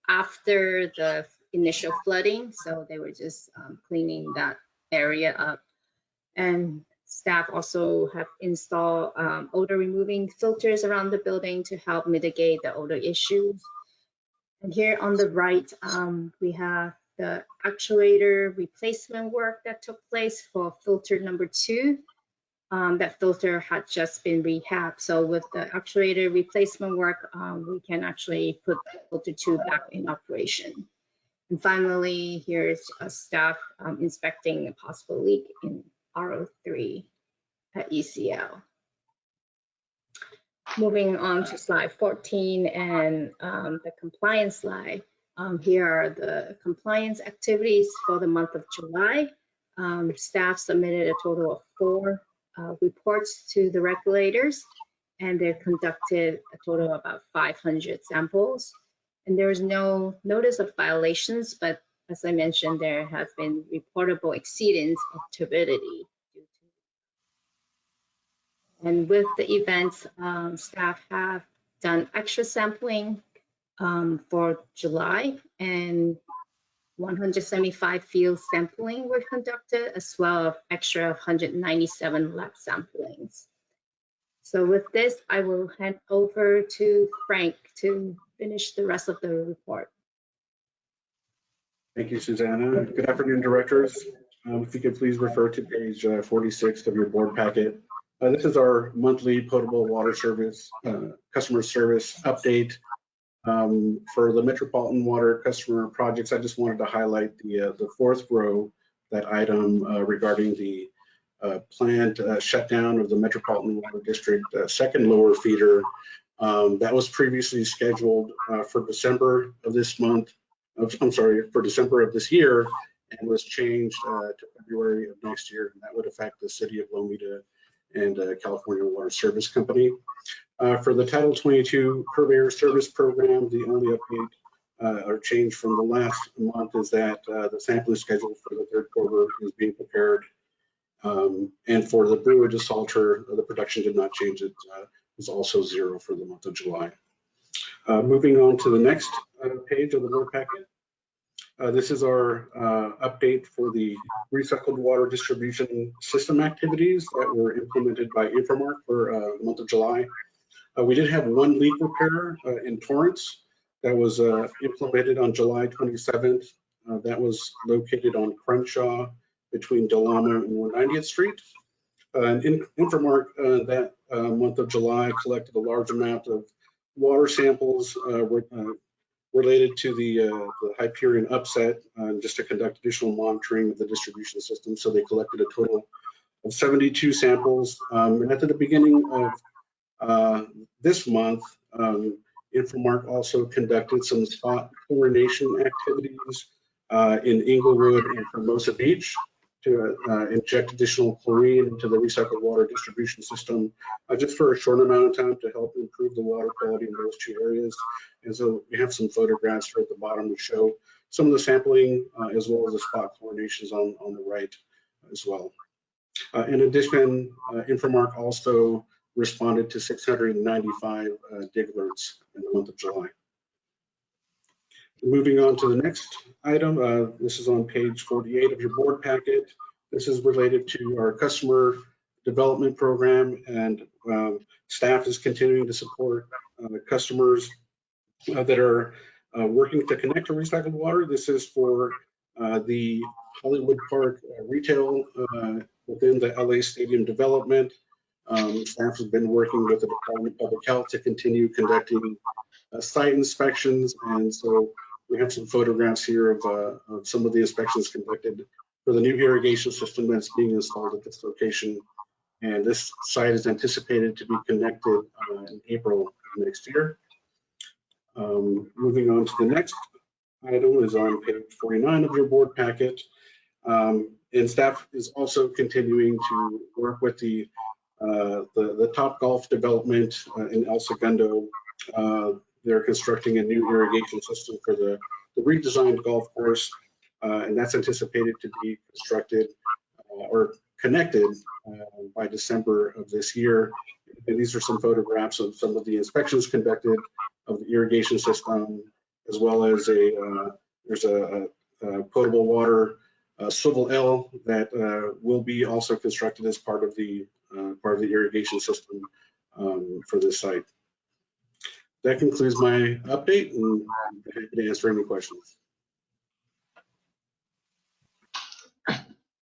after the initial flooding. So they were just cleaning that area up. And staff also have installed odor removing filters around the building to help mitigate the odor issues. And here on the right, we have the actuator replacement work that took place for filter number 2. That filter had just been rehabbed. So with the actuator replacement work, we can actually put filter 2 back in operation. And finally, here's a staff inspecting a possible leak in RO3 at ECL. Moving on to slide 14 and the compliance slide. Here are the compliance activities for the month of July. Staff submitted a total of 4 reports to the regulators, and they conducted a total of about 500 samples. And there is no notice of violations, but as I mentioned, there has been reportable exceedance of turbidity. And with the events, staff have done extra sampling for July, and 175 field sampling were conducted, as well as extra 197 lab samplings. So with this, I will hand over to Frank to finish the rest of the report. Thank you, Susanna. Good afternoon, directors. If you could please refer to page 46 of your board packet. This is our monthly potable water service, customer service update. For the Metropolitan water customer projects, I just wanted to highlight the 4th row, that item regarding the planned shutdown of the Metropolitan Water District 2nd lower feeder. That was previously scheduled for December of this month. I'm sorry, for December of this year, and was changed to February of next year. And that would affect the city of Lomita and California Water Service Company. For the Title 22 Purveyor Service Program, the only update or change from the last month is that the sampling schedule for the 3rd quarter is being prepared. And for the brewer desalter, the production did not change. It was also 0 for the month of July. Moving on to the next page of the board packet. This is our update for the recycled water distribution system activities that were implemented by Inframark for the month of July. We did have 1 leak repair in Torrance that was implemented on July 27th. That was located on Crenshaw between Delama and 190th Street. And Inframark that month of July collected a large amount of water samples related to the Hyperion upset, just to conduct additional monitoring of the distribution system. So they collected a total of 72 samples. And at the beginning of this month, Inframark also conducted some spot chlorination activities in Inglewood and Hermosa Beach to inject additional chlorine into the recycled water distribution system, just for a short amount of time to help improve the water quality in those 2 areas. And so we have some photographs here at the bottom to show some of the sampling as well as the spot chlorinations on the right as well. In addition, Inframark also responded to 695 dig alerts in the month of July. Moving on to the next item, this is on page 48 of your board packet. This is related to our customer development program, and staff is continuing to support customers that are working to connect to recycled water. This is for the Hollywood Park retail within the LA Stadium development. Staff has been working with the Department of Public Health to continue conducting site inspections, and so we have some photographs here of some of the inspections conducted for the new irrigation system that's being installed at this location. And this site is anticipated to be connected in April of next year. Moving on to the next item is on page 49 of your board packet. And staff is also continuing to work with the Top Golf development in El Segundo. They're constructing a new irrigation system for the redesigned golf course, and that's anticipated to be constructed or connected by December of this year. And these are some photographs of some of the inspections conducted of the irrigation system, as well as there's a potable water swivel L that will be also constructed as part of the irrigation system for this site. That concludes my update, and I'm happy to answer any questions.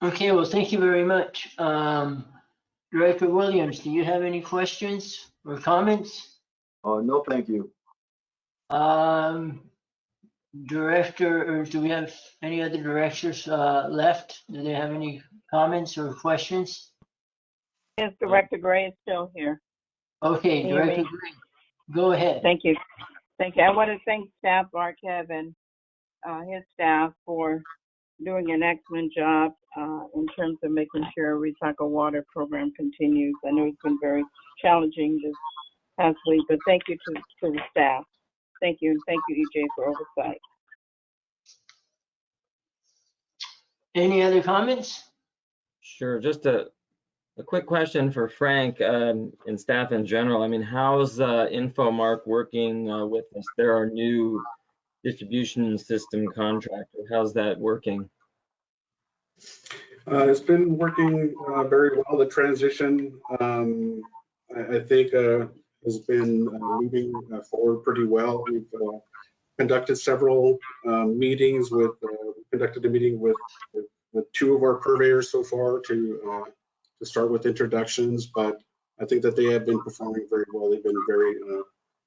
Okay, well, thank you very much. Director Williams, do you have any questions or comments? No, thank you. Director, or do we have any other directors left? Do they have any comments or questions? Yes, Director Gray is still here. Okay, Can you hear Director me? Gray, go ahead. Thank you. Thank you. I want to thank staff, Arkev, and his staff for doing an excellent job in terms of making sure Recycle Water program continues. I know it's been very challenging this past week, but thank you to the staff. Thank you, and thank you, EJ, for oversight. Any other comments? Sure, just a quick question for Frank and staff in general. I mean, how's Infomark working with us? They're our new distribution system contractor. How's that working? It's been working very well. The transition, I think, has been moving forward pretty well. We've conducted several meetings with, conducted a meeting with two of our purveyors so far to start with introductions, but I think that they have been performing very well. They've been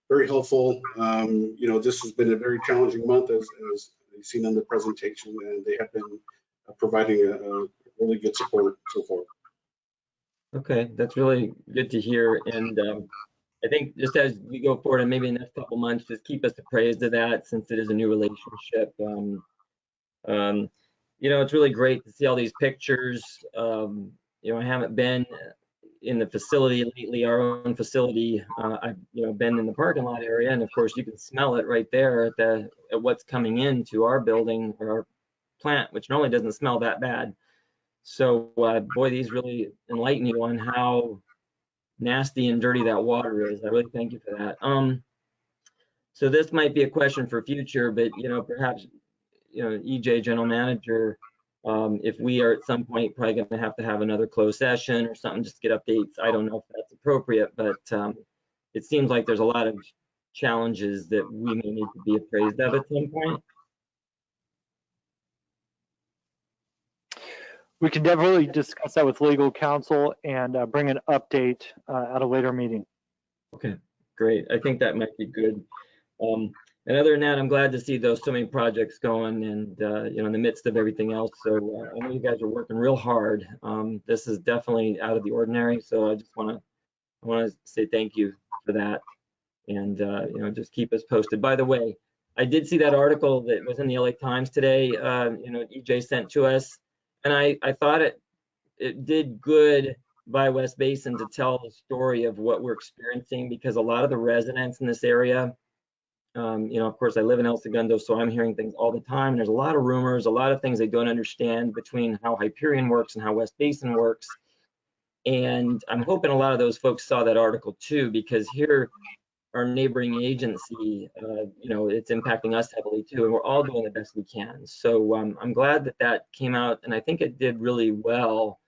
very helpful. You know, this has been a very challenging month, as you've seen in the presentation, and they have been providing a really good support so far. Okay, that's really good to hear. And I think just as we go forward, and maybe in the next couple months, just keep us appraised of that, since it is a new relationship. You know, it's really great to see all these pictures. You know, I haven't been in the facility lately, our own facility. I've been in the parking lot area, and of course you can smell it right there at what's coming into our building or our plant, which normally doesn't smell that bad. So boy, these really enlighten you on how nasty and dirty that water is. I really thank you for that. So this might be a question for future, but perhaps EJ, general manager, if we are at some point probably going to have another closed session or something just to get updates. I don't know if that's appropriate, but it seems like there's a lot of challenges that we may need to be appraised of at some point. We can definitely discuss that with legal counsel and bring an update at a later meeting. Okay, great. I think that might be good. And other than that, I'm glad to see so many projects going, and in the midst of everything else. So I know you guys are working real hard. This is definitely out of the ordinary. So I just want to say thank you for that, and just keep us posted. By the way, I did see that article that was in the LA Times today. EJ sent to us, and I thought it did good by West Basin to tell the story of what we're experiencing, because a lot of the residents in this area. Of course, I live in El Segundo, so I'm hearing things all the time. And there's a lot of rumors, a lot of things they don't understand between how Hyperion works and how West Basin works. And I'm hoping a lot of those folks saw that article too, because here, our neighboring agency, it's impacting us heavily too, and we're all doing the best we can. So I'm glad that came out, and I think it did really well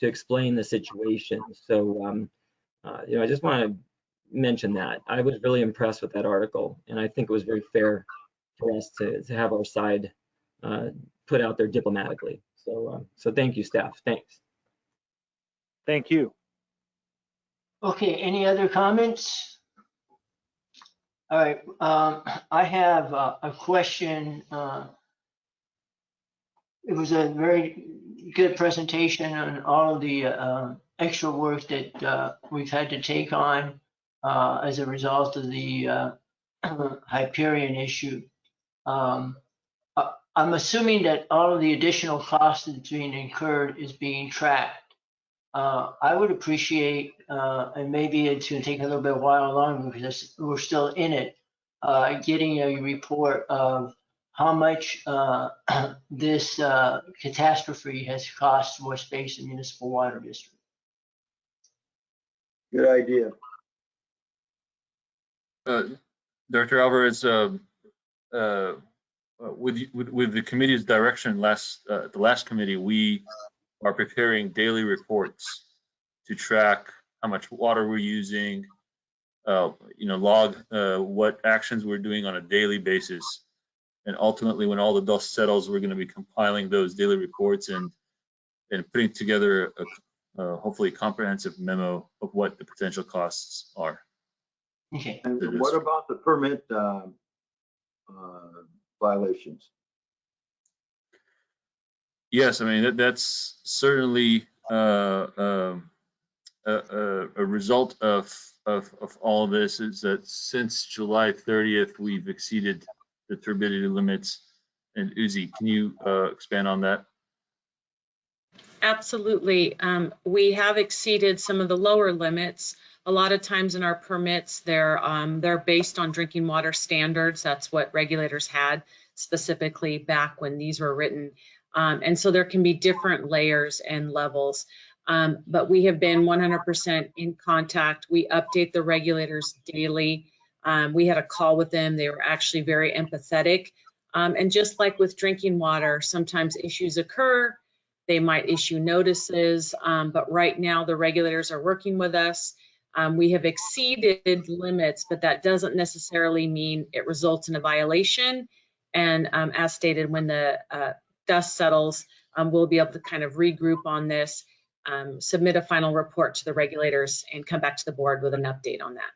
to explain the situation. So, I just want to mention that. I was really impressed with that article, and I think it was very fair for us to have our side put out there diplomatically. So thank you, staff. Thanks. Thank you. Okay, any other comments? All right, I have a question. It was a very good presentation on all of the extra work that we've had to take on as a result of the Hyperion issue. I'm assuming that all of the additional cost that's being incurred is being tracked. I would appreciate, and maybe it's going to take a little bit while longer because we're still in it, getting a report of how much this catastrophe has cost West Basin Municipal Water District. Good idea. Director Alvarez, with the committee's direction, the last committee, we are preparing daily reports to track how much water we're using, log what actions we're doing on a daily basis. And ultimately, when all the dust settles, we're going to be compiling those daily reports and putting together a hopefully comprehensive memo of what the potential costs are. Okay. And what about the permit violations? Yes, I mean that's certainly a result of all of this is that since July 30th, we've exceeded the turbidity limits. And Uzi, can you expand on that? Absolutely. We have exceeded some of the lower limits. A lot of times in our permits, they're based on drinking water standards. That's what regulators had specifically back when these were written. And so there can be different layers and levels. But we have been 100% in contact. We update the regulators daily. We had a call with them. They were actually very empathetic. And just like with drinking water, sometimes issues occur. They might issue notices, but right now the regulators are working with us. We have exceeded limits, but that doesn't necessarily mean it results in a violation. And as stated, when the dust settles, we'll be able to kind of regroup on this, submit a final report to the regulators, and come back to the board with an update on that.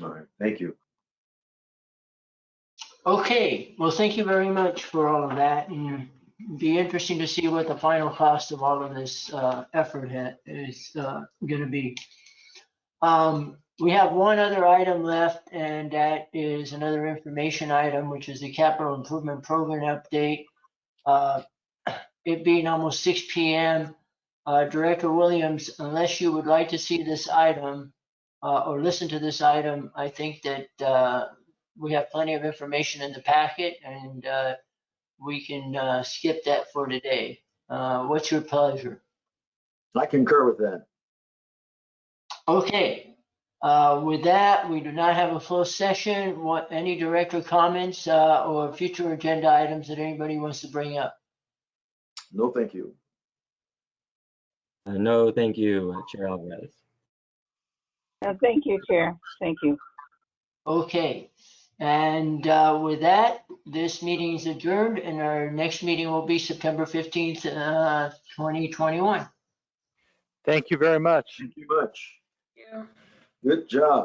All right, thank you. Okay, well, thank you very much for all of that. And it'd be interesting to see what the final cost of all of this effort is going to be. We have one other item left, and that is another information item, which is the capital improvement program update. It being almost 6 p.m., Director Williams, unless you would like to see this item or listen to this item, I think that we have plenty of information in the packet, and we can skip that for today. What's your pleasure? I concur with that. Okay. With that, we do not have a closed session. Any director comments or future agenda items that anybody wants to bring up? No, thank you. No, thank you, Chair Alvarez. Thank you, Chair. Thank you. Okay. And with that, this meeting is adjourned, and our next meeting will be September 15th, 2021. Thank you very much. Thank you much. Yeah. Good job.